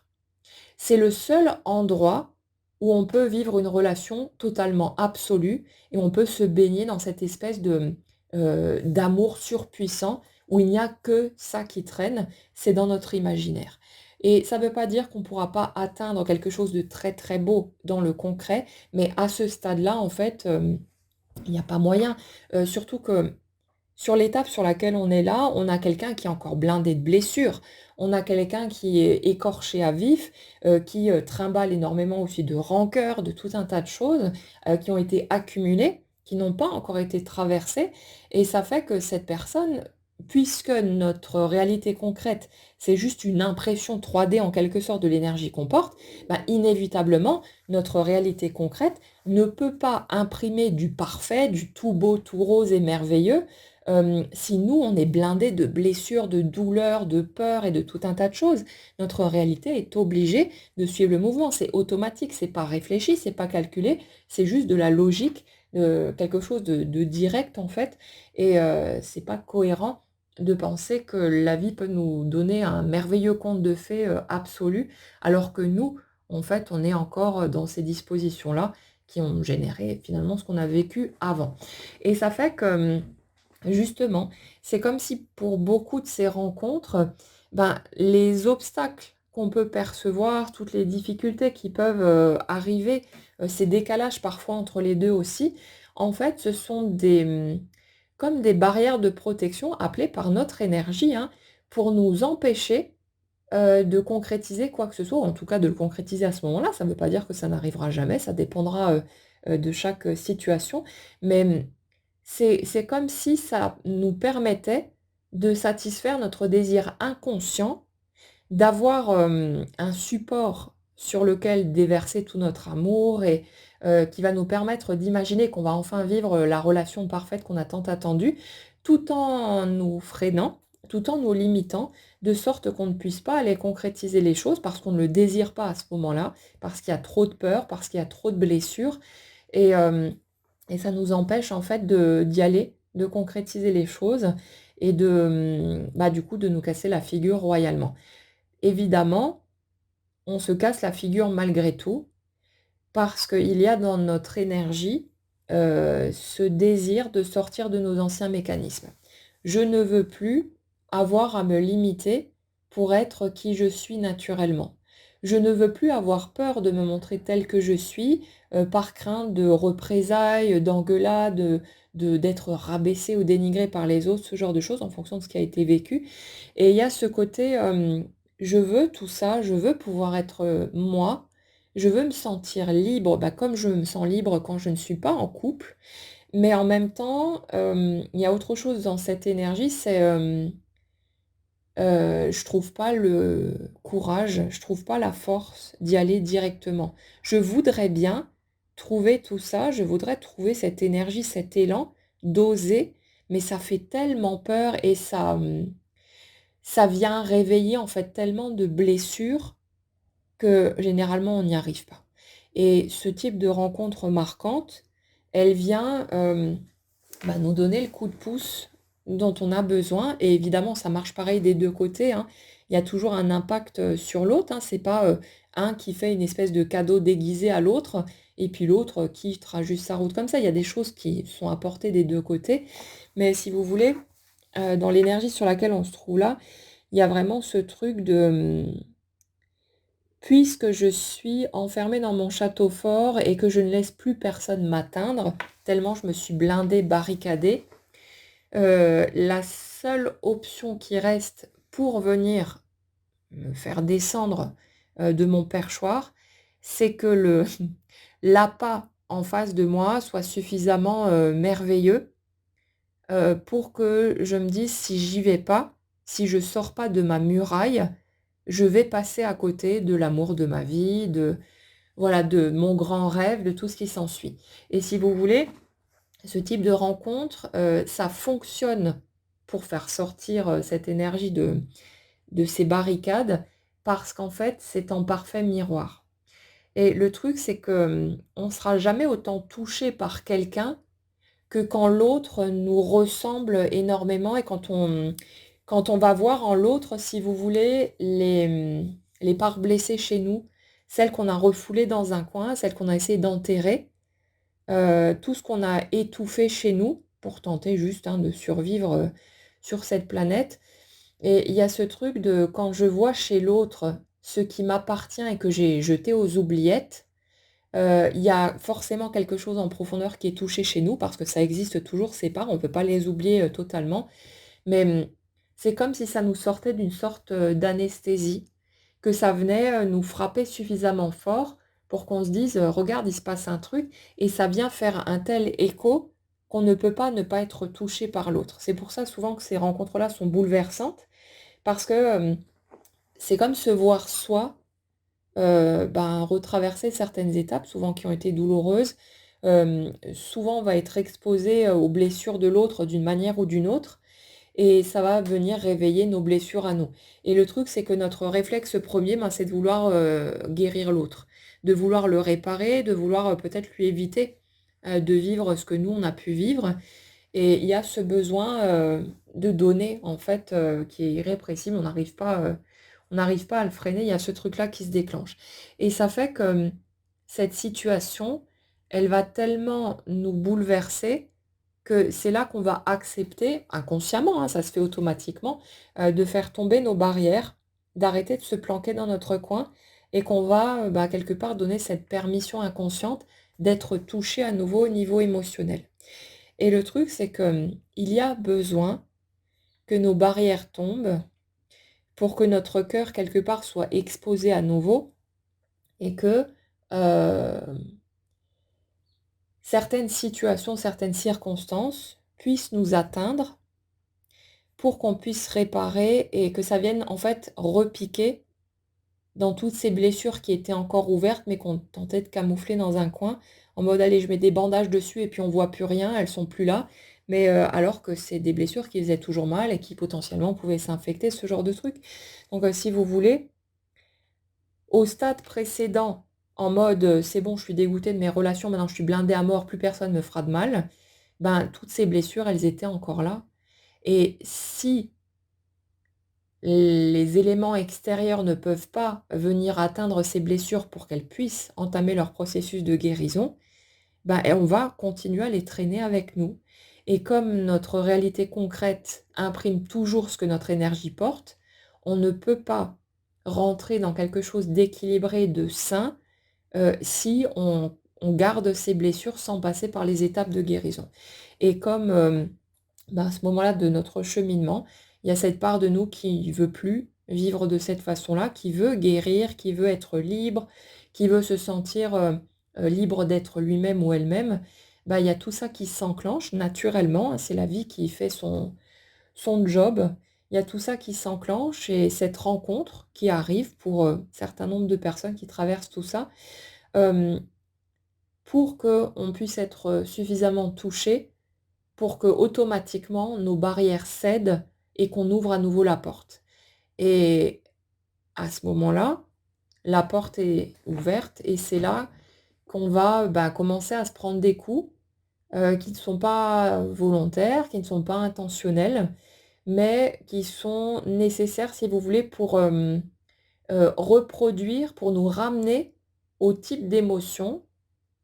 C'est le seul endroit où on peut vivre une relation totalement absolue et on peut se baigner dans cette espèce de, d'amour surpuissant où il n'y a que ça qui traîne, c'est dans notre imaginaire. Et ça ne veut pas dire qu'on ne pourra pas atteindre quelque chose de très, très beau dans le concret, mais à ce stade-là, en fait, il n'y a pas moyen. Surtout que sur l'étape sur laquelle on est là, on a quelqu'un qui est encore blindé de blessures. On a quelqu'un qui est écorché à vif, qui, trimballe énormément aussi de rancœur, de tout un tas de choses, qui ont été accumulées, qui n'ont pas encore été traversées et ça fait que cette personne, puisque notre réalité concrète, c'est juste une impression 3D en quelque sorte de l'énergie qu'on porte, bah, inévitablement, notre réalité concrète ne peut pas imprimer du parfait, du tout beau, tout rose et merveilleux, si nous, on est blindé de blessures, de douleurs, de peurs et de tout un tas de choses, notre réalité est obligée de suivre le mouvement. C'est automatique, c'est pas réfléchi, c'est pas calculé, c'est juste de la logique, quelque chose de direct en fait. Et c'est pas cohérent de penser que la vie peut nous donner un merveilleux conte de fées absolu, alors que nous, en fait, on est encore dans ces dispositions-là qui ont généré finalement ce qu'on a vécu avant. Et ça fait que justement, c'est comme si pour beaucoup de ces rencontres, ben, les obstacles qu'on peut percevoir, toutes les difficultés qui peuvent, arriver, ces décalages parfois entre les 2 aussi, en fait, ce sont des, comme des barrières de protection appelées par notre énergie, hein, pour nous empêcher, de concrétiser quoi que ce soit, ou en tout cas de le concrétiser à ce moment-là. Ça ne veut pas dire que ça n'arrivera jamais, ça dépendra, de chaque, situation, mais, c'est comme si ça nous permettait de satisfaire notre désir inconscient, d'avoir, un support sur lequel déverser tout notre amour et qui va nous permettre d'imaginer qu'on va enfin vivre, la relation parfaite qu'on a tant attendue, tout en nous freinant, tout en nous limitant, de sorte qu'on ne puisse pas aller concrétiser les choses parce qu'on ne le désire pas à ce moment-là, parce qu'il y a trop de peur, parce qu'il y a trop de blessures et ça nous empêche en fait de d'y aller, de concrétiser les choses et de, bah, du coup, de nous casser la figure royalement. Évidemment, on se casse la figure malgré tout, parce qu'il y a dans notre énergie, ce désir de sortir de nos anciens mécanismes. Je ne veux plus avoir à me limiter pour être qui je suis naturellement. Je ne veux plus avoir peur de me montrer telle que je suis, par crainte de représailles, d'engueulades, d'être rabaissée ou dénigrée par les autres, ce genre de choses en fonction de ce qui a été vécu et il y a ce côté, je veux tout ça, je veux pouvoir être, moi, je veux me sentir libre, bah, comme je me sens libre quand je ne suis pas en couple, mais en même temps, il y a autre chose dans cette énergie, c'est, je trouve pas le courage, je trouve pas la force d'y aller directement. Je voudrais bien trouver tout ça, je voudrais trouver cette énergie, cet élan d'oser, mais ça fait tellement peur et ça, ça vient réveiller en fait tellement de blessures que généralement on n'y arrive pas. Et ce type de rencontre marquante, elle vient, bah, nous donner le coup de pouce dont on a besoin et évidemment ça marche pareil des 2 côtés, hein. Il y a toujours un impact, sur l'autre, hein. C'est pas, un qui fait une espèce de cadeau déguisé à l'autre et puis l'autre, qui fera juste sa route comme ça. Il y a des choses qui sont apportées des 2 côtés. Mais si vous voulez, dans l'énergie sur laquelle on se trouve là, il y a vraiment ce truc de, puisque je suis enfermée dans mon château fort et que je ne laisse plus personne m'atteindre, tellement je me suis blindée, barricadée, la seule option qui reste pour venir me faire descendre, de mon perchoir, c'est que le l'appât en face de moi soit suffisamment, merveilleux, pour que je me dise: «Si j'y vais pas, si je sors pas de ma muraille, je vais passer à côté de l'amour de ma vie, de voilà, de mon grand rêve, de tout ce qui s'ensuit». Et si vous voulez, ce type de rencontre, ça fonctionne pour faire sortir, cette énergie de ces barricades parce qu'en fait, c'est en parfait miroir. Et le truc, c'est que, on sera jamais autant touché par quelqu'un que quand l'autre nous ressemble énormément et quand on va voir en l'autre, si vous voulez, les parts blessées chez nous, celles qu'on a refoulées dans un coin, celles qu'on a essayé d'enterrer, tout ce qu'on a étouffé chez nous pour tenter juste, hein, de survivre, sur cette planète. Et il y a ce truc de quand je vois chez l'autre ce qui m'appartient et que j'ai jeté aux oubliettes, il y a forcément quelque chose en profondeur qui est touché chez nous parce que ça existe toujours ces parts, on ne peut pas les oublier, totalement. Mais, c'est comme si ça nous sortait d'une sorte, d'anesthésie, que ça venait, nous frapper suffisamment fort pour qu'on se dise: «Regarde, il se passe un truc» et ça vient faire un tel écho qu'on ne peut pas ne pas être touché par l'autre. C'est pour ça souvent que ces rencontres-là sont bouleversantes parce que, c'est comme se voir soi, ben, retraverser certaines étapes, souvent qui ont été douloureuses. Souvent on va être exposé, aux blessures de l'autre d'une manière ou d'une autre et ça va venir réveiller nos blessures à nous. Et le truc, c'est que notre réflexe premier, ben, c'est de vouloir, guérir l'autre, de vouloir le réparer, de vouloir, peut-être lui éviter, de vivre ce que nous on a pu vivre. Et il y a ce besoin, de donner en fait, qui est irrépressible. On n'arrive pas à le freiner. Il y a ce truc-là qui se déclenche. Et ça fait que, cette situation, elle va tellement nous bouleverser que c'est là qu'on va accepter, inconsciemment, hein, ça se fait automatiquement, de faire tomber nos barrières, d'arrêter de se planquer dans notre coin et qu'on va, bah, quelque part donner cette permission inconsciente d'être touché à nouveau au niveau émotionnel. Et le truc, c'est que, il y a besoin que nos barrières tombent pour que notre cœur, quelque part, soit exposé à nouveau et que, hem, certaines situations, certaines circonstances puissent nous atteindre pour qu'on puisse réparer et que ça vienne, en fait, repiquer dans toutes ces blessures qui étaient encore ouvertes, mais qu'on tentait de camoufler dans un coin, en mode: «Allez, je mets des bandages dessus et puis on voit plus rien, elles sont plus là». Mais, alors que c'est des blessures qui faisaient toujours mal et qui potentiellement pouvaient s'infecter, ce genre de truc. Donc, si vous voulez, au stade précédent, en mode, «C'est bon, je suis dégoûtée de mes relations, maintenant je suis blindée à mort, plus personne me fera de mal», ben, toutes ces blessures, elles étaient encore là. Et si les éléments extérieurs ne peuvent pas venir atteindre ces blessures pour qu'elles puissent entamer leur processus de guérison, bah, et on va continuer à les traîner avec nous. Et comme notre réalité concrète imprime toujours ce que notre énergie porte, on ne peut pas rentrer dans quelque chose d'équilibré, de sain, si on garde ces blessures sans passer par les étapes de guérison. Et comme, bah, à ce moment-là de notre cheminement, il y a cette part de nous qui veut plus vivre de cette façon-là, qui veut guérir, qui veut être libre, qui veut se sentir, libre d'être lui-même ou elle-même. Bah, il y a tout ça qui s'enclenche naturellement, hein, c'est la vie qui fait son job. Il y a tout ça qui s'enclenche et cette rencontre qui arrive pour, certain nombre de personnes qui traversent tout ça, hem, pour qu'on puisse être, suffisamment touché pour que automatiquement nos barrières cèdent et qu'on ouvre à nouveau la porte. Et à ce moment-là, la porte est ouverte et c'est là qu'on va, bah, commencer à se prendre des coups, qui ne sont pas volontaires, qui ne sont pas intentionnels, mais qui sont nécessaires, si vous voulez, pour, reproduire, pour nous ramener au type d'émotion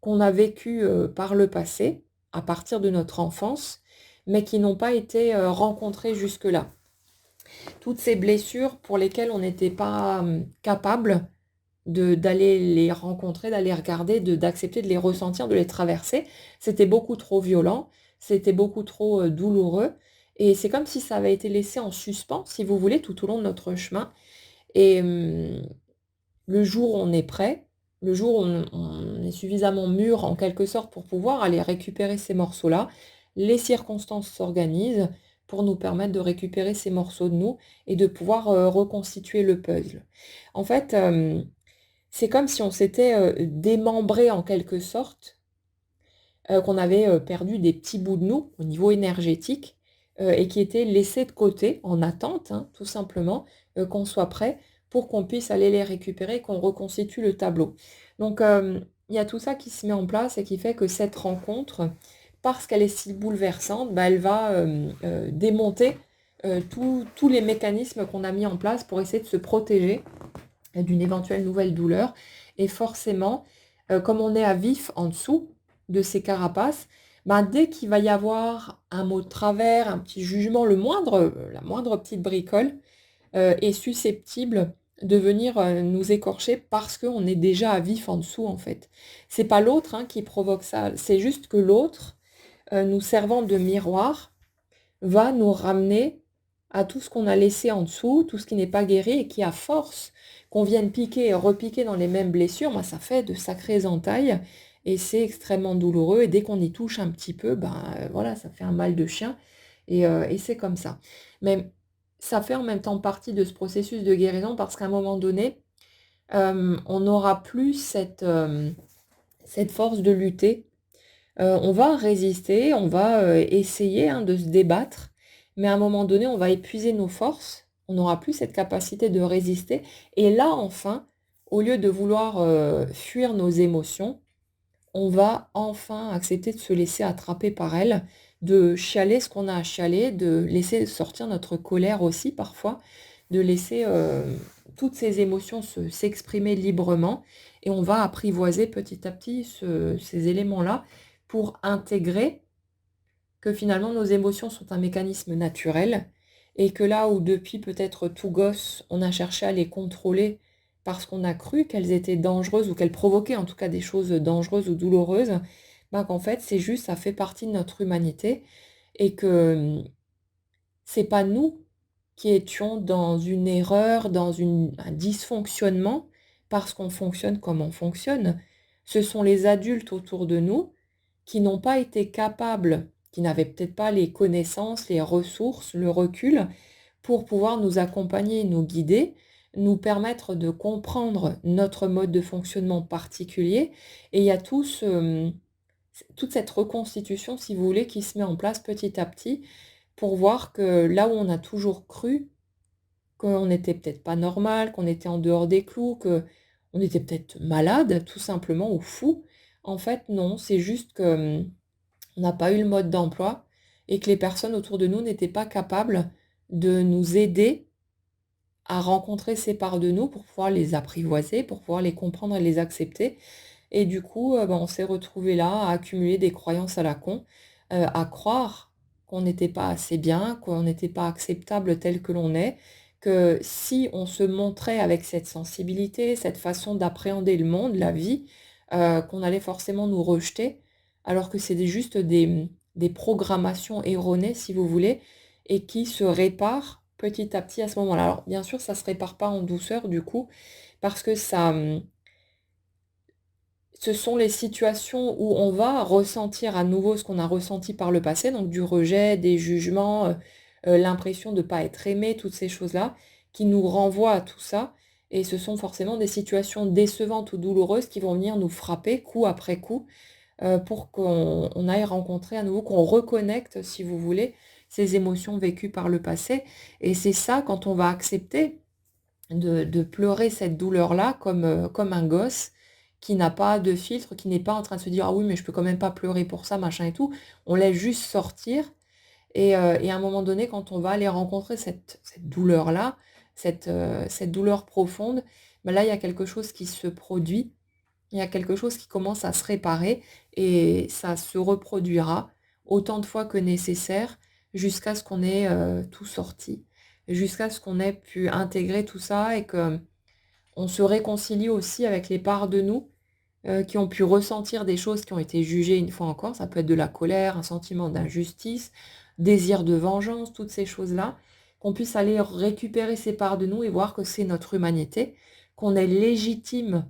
qu'on a vécu, par le passé, à partir de notre enfance, mais qui n'ont pas été, rencontrées jusque-là. Toutes ces blessures pour lesquelles on n'était pas, capable d'aller les rencontrer, d'aller regarder, d'accepter de les ressentir, de les traverser. C'était beaucoup trop violent, c'était beaucoup trop, douloureux et c'est comme si ça avait été laissé en suspens, si vous voulez, tout au long de notre chemin et le jour où on est prêt, le jour où on est suffisamment mûr en quelque sorte pour pouvoir aller récupérer ces morceaux-là, les circonstances s'organisent pour nous permettre de récupérer ces morceaux de nous et de pouvoir, reconstituer le puzzle. En fait, c'est comme si on s'était, démembrés en quelque sorte, qu'on avait, perdu des petits bouts de nous au niveau énergétique, et qui étaient laissés de côté en attente, hein, tout simplement, qu'on soit prêt pour qu'on puisse aller les récupérer, qu'on reconstitue le tableau. Donc, il y a tout ça qui se met en place et qui fait que cette rencontre, parce qu'elle est si bouleversante, bah, elle va, démonter, tous les mécanismes qu'on a mis en place pour essayer de se protéger d'une éventuelle nouvelle douleur. Et forcément, comme on est à vif en dessous de ces carapaces, ben, dès qu'il va y avoir un mot de travers, un petit jugement, la moindre petite bricole, est susceptible de venir, nous écorcher parce qu'on est déjà à vif en dessous, en fait. C'est pas l'autre, hein, qui provoque ça, c'est juste que l'autre, nous servant de miroir, va nous ramener à tout ce qu'on a laissé en dessous, tout ce qui n'est pas guéri et qui, à force qu'on vienne piquer et repiquer dans les mêmes blessures, ben, ça fait de sacrées entailles et c'est extrêmement douloureux. Et dès qu'on y touche un petit peu, ben, voilà, ça fait un mal de chien et c'est comme ça. Mais ça fait en même temps partie de ce processus de guérison parce qu'à un moment donné, on n'aura plus cette force de lutter. On va résister, on va, essayer, hein, de se débattre, mais à un moment donné, on va épuiser nos forces, on n'aura plus cette capacité de résister et là, enfin, au lieu de vouloir, fuir nos émotions, on va enfin accepter de se laisser attraper par elles, de chialer ce qu'on a à chialer, de laisser sortir notre colère aussi parfois, de laisser, toutes ces émotions s'exprimer librement et on va apprivoiser petit à petit ces éléments-là pour intégrer que finalement nos émotions sont un mécanisme naturel et que là où depuis peut-être tout gosse, on a cherché à les contrôler parce qu'on a cru qu'elles étaient dangereuses ou qu'elles provoquaient en tout cas des choses dangereuses ou douloureuses, ben qu'en fait c'est juste, ça fait partie de notre humanité et que c'est pas nous qui étions dans une erreur, un dysfonctionnement parce qu'on fonctionne comme on fonctionne. Ce sont les adultes autour de nous qui n'ont pas été capables, qui n'avaient peut-être pas les connaissances, les ressources, le recul pour pouvoir nous accompagner, nous guider, nous permettre de comprendre notre mode de fonctionnement particulier. Et il y a toute cette reconstitution, si vous voulez, qui se met en place petit à petit pour voir que là où on a toujours cru qu'on n'était peut-être pas normal, qu'on était en dehors des clous, qu'on était peut-être malade tout simplement ou fou, en fait non, c'est juste que on n'a pas eu le mode d'emploi et que les personnes autour de nous n'étaient pas capables de nous aider à rencontrer ces parts de nous pour pouvoir les apprivoiser, pour pouvoir les comprendre et les accepter. Et du coup, ben, on s'est retrouvé là à accumuler des croyances à la con, à croire qu'on n'était pas assez bien, qu'on n'était pas acceptable tel que l'on est, que si on se montrait avec cette sensibilité, cette façon d'appréhender le monde, la vie, qu'on allait forcément nous rejeter, alors que c'est juste des programmations erronées, si vous voulez, et qui se réparent petit à petit à ce moment-là. Alors bien sûr, ça ne se répare pas en douceur du coup, parce que ce sont les situations où on va ressentir à nouveau ce qu'on a ressenti par le passé, donc du rejet, des jugements, l'impression de ne pas être aimé, toutes ces choses-là, qui nous renvoient à tout ça. Et ce sont forcément des situations décevantes ou douloureuses qui vont venir nous frapper coup après coup, pour qu'on aille rencontrer à nouveau, qu'on reconnecte, si vous voulez, ces émotions vécues par le passé. Et c'est ça, quand on va accepter de pleurer cette douleur-là comme un gosse qui n'a pas de filtre, qui n'est pas en train de se dire: «Ah oui, mais je peux quand même pas pleurer pour ça, machin et tout». On laisse juste sortir et à un moment donné, quand on va aller rencontrer cette douleur-là, cette douleur profonde, bah, là, il y a quelque chose qui se produit. Il y a quelque chose qui commence à se réparer et ça se reproduira autant de fois que nécessaire jusqu'à ce qu'on ait, tout sorti, jusqu'à ce qu'on ait pu intégrer tout ça et qu'on se réconcilie aussi avec les parts de nous, qui ont pu ressentir des choses qui ont été jugées une fois encore. Ça peut être de la colère, un sentiment d'injustice, désir de vengeance, toutes ces choses-là. Qu'on puisse aller récupérer ces parts de nous et voir que c'est notre humanité, qu'on est légitime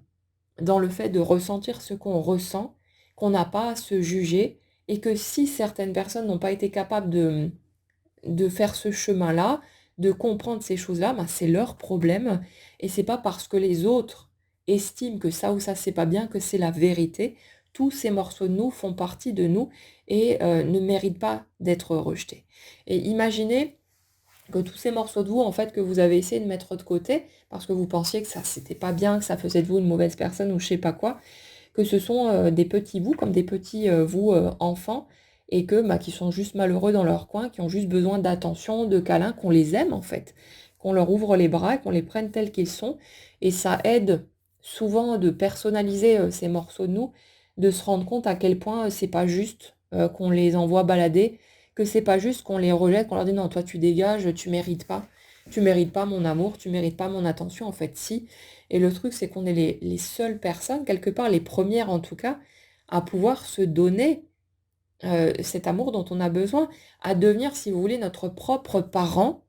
dans le fait de ressentir ce qu'on ressent, qu'on n'a pas à se juger et que si certaines personnes n'ont pas été capables de faire ce chemin-là, de comprendre ces choses-là, ben, c'est leur problème. Et c'est pas parce que les autres estiment que ça ou ça c'est pas bien que c'est la vérité. Tous ces morceaux de nous font partie de nous et ne méritent pas d'être rejetés. Et imaginez que tous ces morceaux de vous, en fait, que vous avez essayé de mettre de côté, parce que vous pensiez que ça c'était pas bien, que ça faisait de vous une mauvaise personne ou je sais pas quoi, que ce sont des petits bouts, comme des petits vous enfants, et que bah, qui sont juste malheureux dans leur coin, qui ont juste besoin d'attention, de câlins, qu'on les aime en fait, qu'on leur ouvre les bras, qu'on les prenne tels qu'ils sont. Et ça aide souvent de personnaliser ces morceaux de nous, de se rendre compte à quel point c'est pas juste qu'on les envoie balader, que c'est pas juste qu'on les rejette, qu'on leur dit non, toi tu dégages, tu mérites pas mon amour, tu mérites pas mon attention, en fait si. Et le truc, c'est qu'on est les seules personnes, quelque part les premières en tout cas, à pouvoir se donner cet amour dont on a besoin, à devenir, si vous voulez, notre propre parent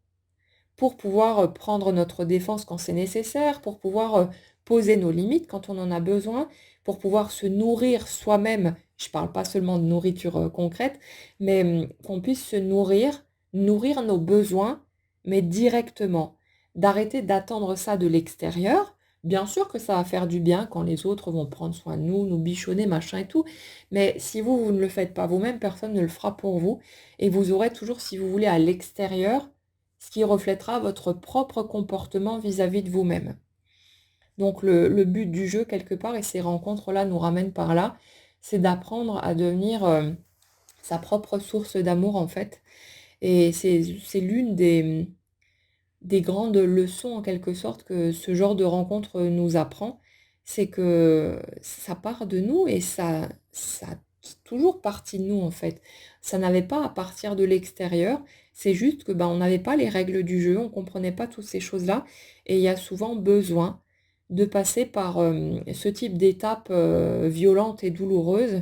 pour pouvoir prendre notre défense quand c'est nécessaire, pour pouvoir poser nos limites quand on en a besoin, pour pouvoir se nourrir soi-même. Je ne parle pas seulement de nourriture concrète, mais qu'on puisse se nourrir, nourrir nos besoins, mais directement. D'arrêter d'attendre ça de l'extérieur. Bien sûr que ça va faire du bien quand les autres vont prendre soin de nous, nous bichonner, machin et tout. Mais si vous, vous ne le faites pas vous-même, personne ne le fera pour vous. Et vous aurez toujours, si vous voulez, à l'extérieur, ce qui reflètera votre propre comportement vis-à-vis de vous-même. Donc le but du jeu, quelque part, et ces rencontres-là nous ramènent par là, c'est d'apprendre à devenir sa propre source d'amour, en fait. Et c'est l'une des grandes leçons, en quelque sorte, que ce genre de rencontre nous apprend. C'est que ça part de nous et ça a toujours parti de nous, en fait. Ça n'avait pas à partir de l'extérieur. C'est juste que ben, on n'avait pas les règles du jeu, on ne comprenait pas toutes ces choses-là. Et il y a souvent besoin de passer par ce type d'étapes violentes et douloureuses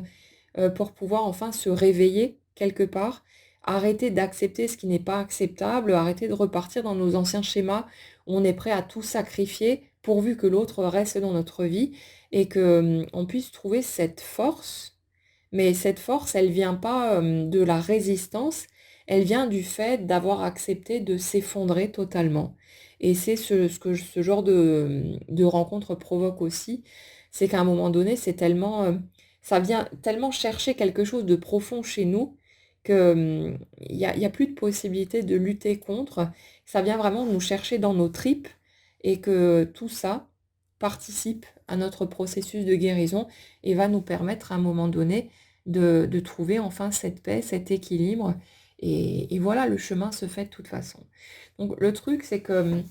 pour pouvoir enfin se réveiller quelque part, arrêter d'accepter ce qui n'est pas acceptable, arrêter de repartir dans nos anciens schémas où on est prêt à tout sacrifier pourvu que l'autre reste dans notre vie et que on puisse trouver cette force. Mais cette force, elle vient pas de la résistance, elle vient du fait d'avoir accepté de s'effondrer totalement. Et c'est ce que ce genre de rencontre provoque aussi, c'est qu'à un moment donné, c'est tellement, ça vient tellement chercher quelque chose de profond chez nous que il y a plus de possibilité de lutter contre. Ça vient vraiment nous chercher dans nos tripes et que tout ça participe à notre processus de guérison et va nous permettre à un moment donné de trouver enfin cette paix, cet équilibre. Et voilà, le chemin se fait de toute façon. Donc le truc, c'est que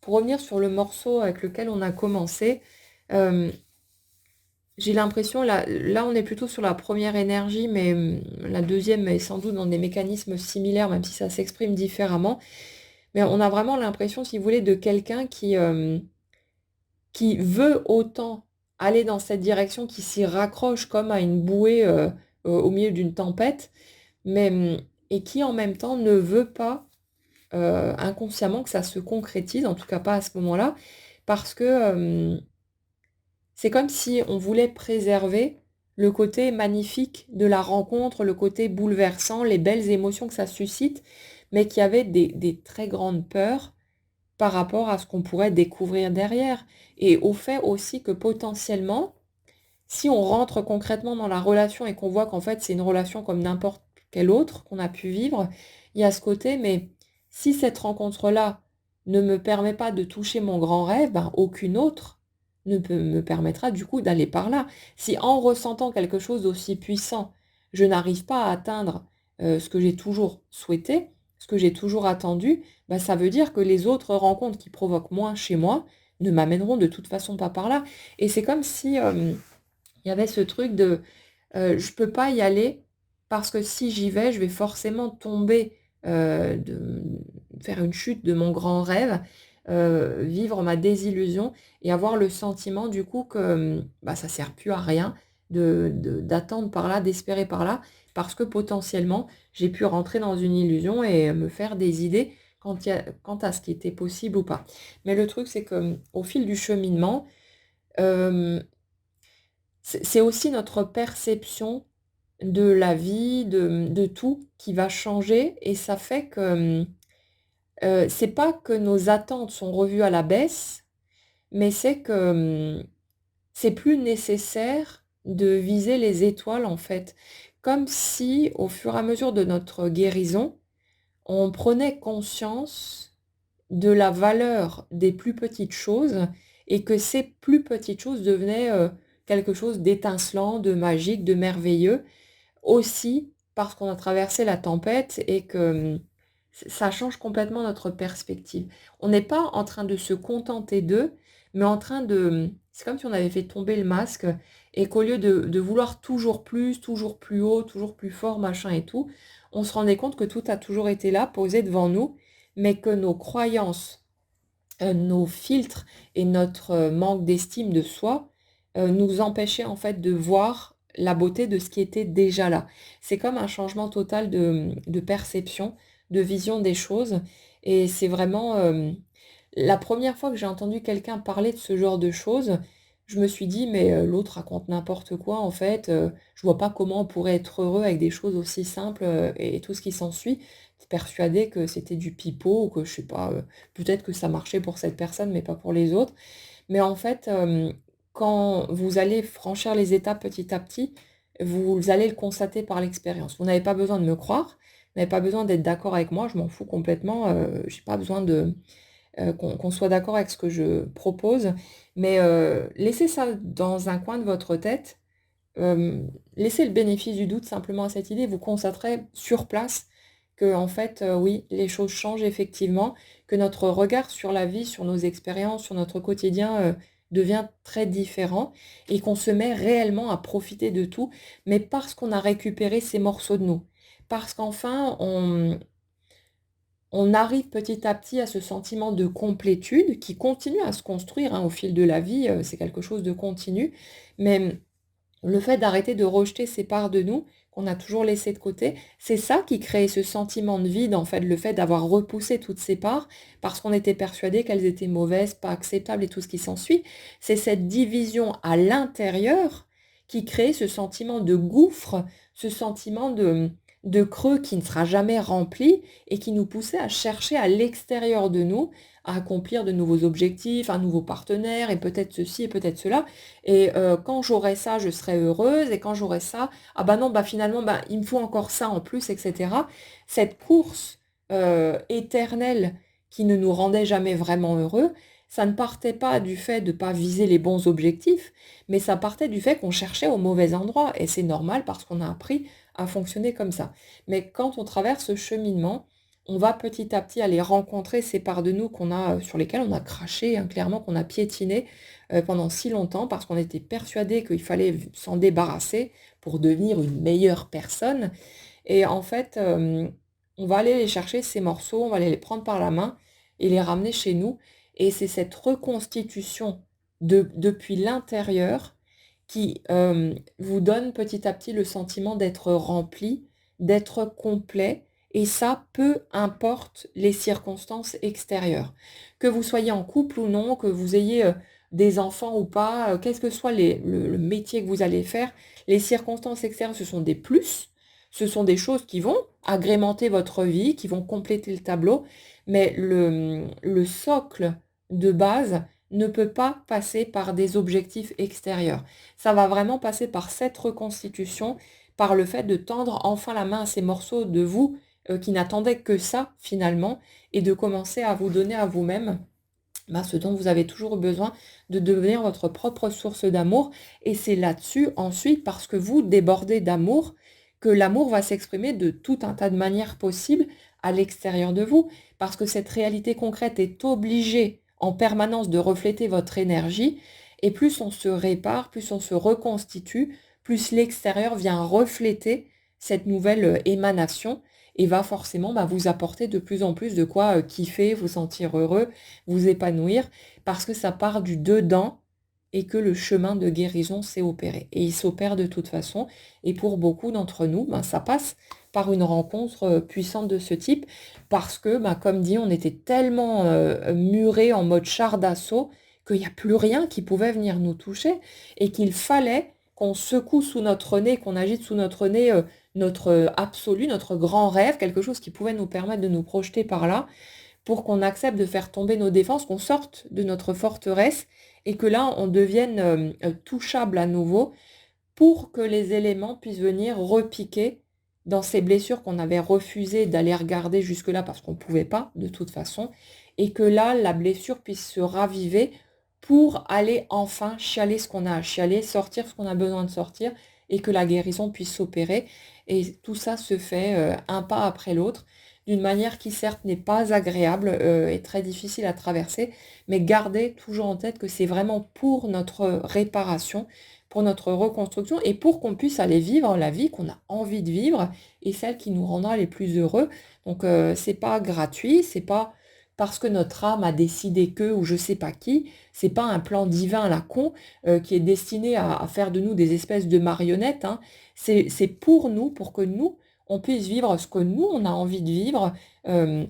pour revenir sur le morceau avec lequel on a commencé, euh, j'ai l'impression, là on est plutôt sur la première énergie, mais la deuxième est sans doute dans des mécanismes similaires, même si ça s'exprime différemment. Mais on a vraiment l'impression, si vous voulez, de quelqu'un qui veut autant aller dans cette direction, qui s'y raccroche comme à une bouée au milieu d'une tempête, mais, et qui en même temps ne veut pas inconsciemment que ça se concrétise, en tout cas pas à ce moment-là, parce que c'est comme si on voulait préserver le côté magnifique de la rencontre, le côté bouleversant, les belles émotions que ça suscite, mais qui avait des très grandes peurs par rapport à ce qu'on pourrait découvrir derrière. Et au fait aussi que potentiellement, si on rentre concrètement dans la relation et qu'on voit qu'en fait c'est une relation comme n'importe quelle autre qu'on a pu vivre, il y a ce côté, mais si cette rencontre-là ne me permet pas de toucher mon grand rêve, ben, aucune autre me permettra du coup d'aller par là. Si en ressentant quelque chose d'aussi puissant, je n'arrive pas à atteindre ce que j'ai toujours souhaité, ce que j'ai toujours attendu, ben, ça veut dire que les autres rencontres qui provoquent moins chez moi ne m'amèneront de toute façon pas par là. Et c'est comme si il y avait ce truc de je peux pas y aller parce que si j'y vais, je vais forcément tomber, faire une chute de mon grand rêve, vivre ma désillusion et avoir le sentiment du coup que, bah, ça sert plus à rien d'attendre par là, d'espérer par là, parce que potentiellement, j'ai pu rentrer dans une illusion et me faire des idées quant à ce qui était possible ou pas. Mais le truc, c'est que au fil du cheminement, hem c'est aussi notre perception de la vie, de tout qui va changer et ça fait que, c'est pas que nos attentes sont revues à la baisse, mais c'est que, c'est plus nécessaire de viser les étoiles, en fait. Comme si, au fur et à mesure de notre guérison, on prenait conscience de la valeur des plus petites choses et que ces plus petites choses devenaient, quelque chose d'étincelant, de magique, de merveilleux. Aussi parce qu'on a traversé la tempête et que, ça change complètement notre perspective. On n'est pas en train de se contenter d'eux, mais en train de c'est comme si on avait fait tomber le masque et qu'au lieu de vouloir toujours plus, toujours plus haut, toujours plus fort, machin et tout, on se rendait compte que tout a toujours été là, posé devant nous, mais que nos croyances, nos filtres et notre, manque d'estime de soi, nous empêchaient en fait de voir la beauté de ce qui était déjà là. C'est comme un changement total de perception, de vision des choses et c'est vraiment, la première fois que j'ai entendu quelqu'un parler de ce genre de choses, je me suis dit: «Mais, l'autre raconte n'importe quoi en fait, je vois pas comment on pourrait être heureux avec des choses aussi simples, et tout ce qui s'ensuit». J'étais persuadée que c'était du pipeau ou que je sais pas, peut-être que ça marchait pour cette personne, mais pas pour les autres. Mais en fait, quand vous allez franchir les étapes petit à petit, vous allez le constater par l'expérience. Vous n'avez pas besoin de me croire, vous n'avez pas besoin d'être d'accord avec moi, je m'en fous complètement, j'ai pas besoin de, qu'on soit d'accord avec ce que je propose. Mais, laissez ça dans un coin de votre tête, laissez le bénéfice du doute simplement à cette idée, vous constaterez sur place que en fait, oui, les choses changent effectivement, que notre regard sur la vie, sur nos expériences, sur notre quotidien, devient très différent et qu'on se met réellement à profiter de tout, mais parce qu'on a récupéré ces morceaux de nous. Parce qu'enfin, on arrive petit à petit à ce sentiment de complétude qui continue à se construire, hein, au fil de la vie, c'est quelque chose de continu, mais le fait d'arrêter de rejeter ces parts de nous qu'on a toujours laissées de côté, c'est ça qui crée ce sentiment de vide, en fait, le fait d'avoir repoussé toutes ces parts parce qu'on était persuadé qu'elles étaient mauvaises, pas acceptables et tout ce qui s'ensuit. C'est cette division à l'intérieur qui crée ce sentiment de gouffre, ce sentiment de creux qui ne sera jamais rempli et qui nous poussait à chercher à l'extérieur de nous, à accomplir de nouveaux objectifs, un nouveau partenaire et peut-être ceci et peut-être cela. Et quand j'aurai ça, je serai heureuse et quand j'aurai ça, ah bah non, bah finalement, bah, il me faut encore ça en plus et cetera. Cette course, éternelle qui ne nous rendait jamais vraiment heureux, ça ne partait pas du fait de ne pas viser les bons objectifs, mais ça partait du fait qu'on cherchait au mauvais endroit et c'est normal parce qu'on a appris à fonctionner comme ça. Mais quand on traverse ce cheminement, on va petit à petit aller rencontrer ces parts de nous qu'on a, sur lesquelles on a craché, hein, clairement, qu'on a piétiné, pendant si longtemps parce qu'on était persuadé qu'il fallait s'en débarrasser pour devenir une meilleure personne et en fait, on va aller les chercher ces morceaux, on va aller les prendre par la main et les ramener chez nous et c'est cette reconstitution depuis l'intérieur qui, vous donne petit à petit le sentiment d'être rempli, d'être complet et ça, peu importe les circonstances extérieures. Que vous soyez en couple ou non, que vous ayez, des enfants ou pas, quels que soit le métier que vous allez faire, les circonstances extérieures, ce sont des plus, ce sont des choses qui vont agrémenter votre vie, qui vont compléter le tableau, mais le socle de base ne peut pas passer par des objectifs extérieurs. Ça va vraiment passer par cette reconstitution, par le fait de tendre enfin la main à ces morceaux de vous, qui n'attendaient que ça finalement et de commencer à vous donner à vous-même ben, ce dont vous avez toujours besoin, de devenir votre propre source d'amour. Et c'est là-dessus, ensuite, parce que vous débordez d'amour, que l'amour va s'exprimer de tout un tas de manières possibles à l'extérieur de vous. Parce que cette réalité concrète est obligée en permanence de refléter votre énergie. Et plus on se répare, plus on se reconstitue, plus l'extérieur vient refléter cette nouvelle émanation et va forcément bah, vous apporter de plus en plus de quoi kiffer, vous sentir heureux, vous épanouir, parce que ça part du dedans et que le chemin de guérison s'est opéré. Et il s'opère de toute façon. Et pour beaucoup d'entre nous, ben, ça passe par une rencontre puissante de ce type, parce que, ben, comme dit, on était tellement murés en mode char d'assaut qu'il n'y a plus rien qui pouvait venir nous toucher et qu'il fallait qu'on secoue sous notre nez, qu'on agite sous notre nez, notre absolu, notre grand rêve, quelque chose qui pouvait nous permettre de nous projeter par là, pour qu'on accepte de faire tomber nos défenses, qu'on sorte de notre forteresse et que là, on devienne, touchable à nouveau pour que les éléments puissent venir repiquer dans ces blessures qu'on avait refusé d'aller regarder jusque-là parce qu'on ne pouvait pas de toute façon, et que là, la blessure puisse se raviver pour aller enfin chialer ce qu'on a à chialer, sortir ce qu'on a besoin de sortir et que la guérison puisse s'opérer. Et tout ça se fait un pas après l'autre, d'une manière qui certes n'est pas agréable et très difficile à traverser, mais gardez toujours en tête que c'est vraiment pour notre réparation, pour notre reconstruction et pour qu'on puisse aller vivre la vie qu'on a envie de vivre et celle qui nous rendra les plus heureux. Donc c'est pas gratuit, c'est pas parce que notre âme a décidé que ou je sais pas qui, c'est pas un plan divin à la con qui est destiné à faire de nous des espèces de marionnettes, hein. C'est pour nous, pour que nous, on puisse vivre ce que nous, on a envie de vivre, euh,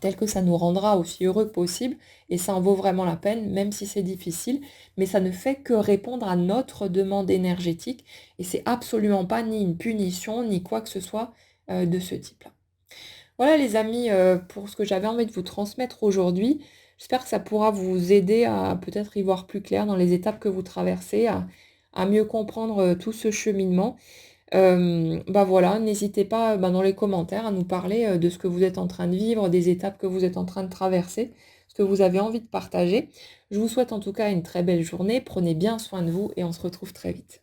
tel que ça nous rendra aussi heureux que possible, et ça en vaut vraiment la peine, même si c'est difficile, mais ça ne fait que répondre à notre demande énergétique, et c'est absolument pas ni une punition, ni quoi que ce soit de ce type-là. Voilà les amis, pour ce que j'avais envie de vous transmettre aujourd'hui. J'espère que ça pourra vous aider à peut-être y voir plus clair dans les étapes que vous traversez, à mieux comprendre tout ce cheminement. Bah, voilà, n'hésitez pas, bah, dans les commentaires à nous parler, de ce que vous êtes en train de vivre, des étapes que vous êtes en train de traverser, ce que vous avez envie de partager. Je vous souhaite en tout cas une très belle journée, prenez bien soin de vous et on se retrouve très vite.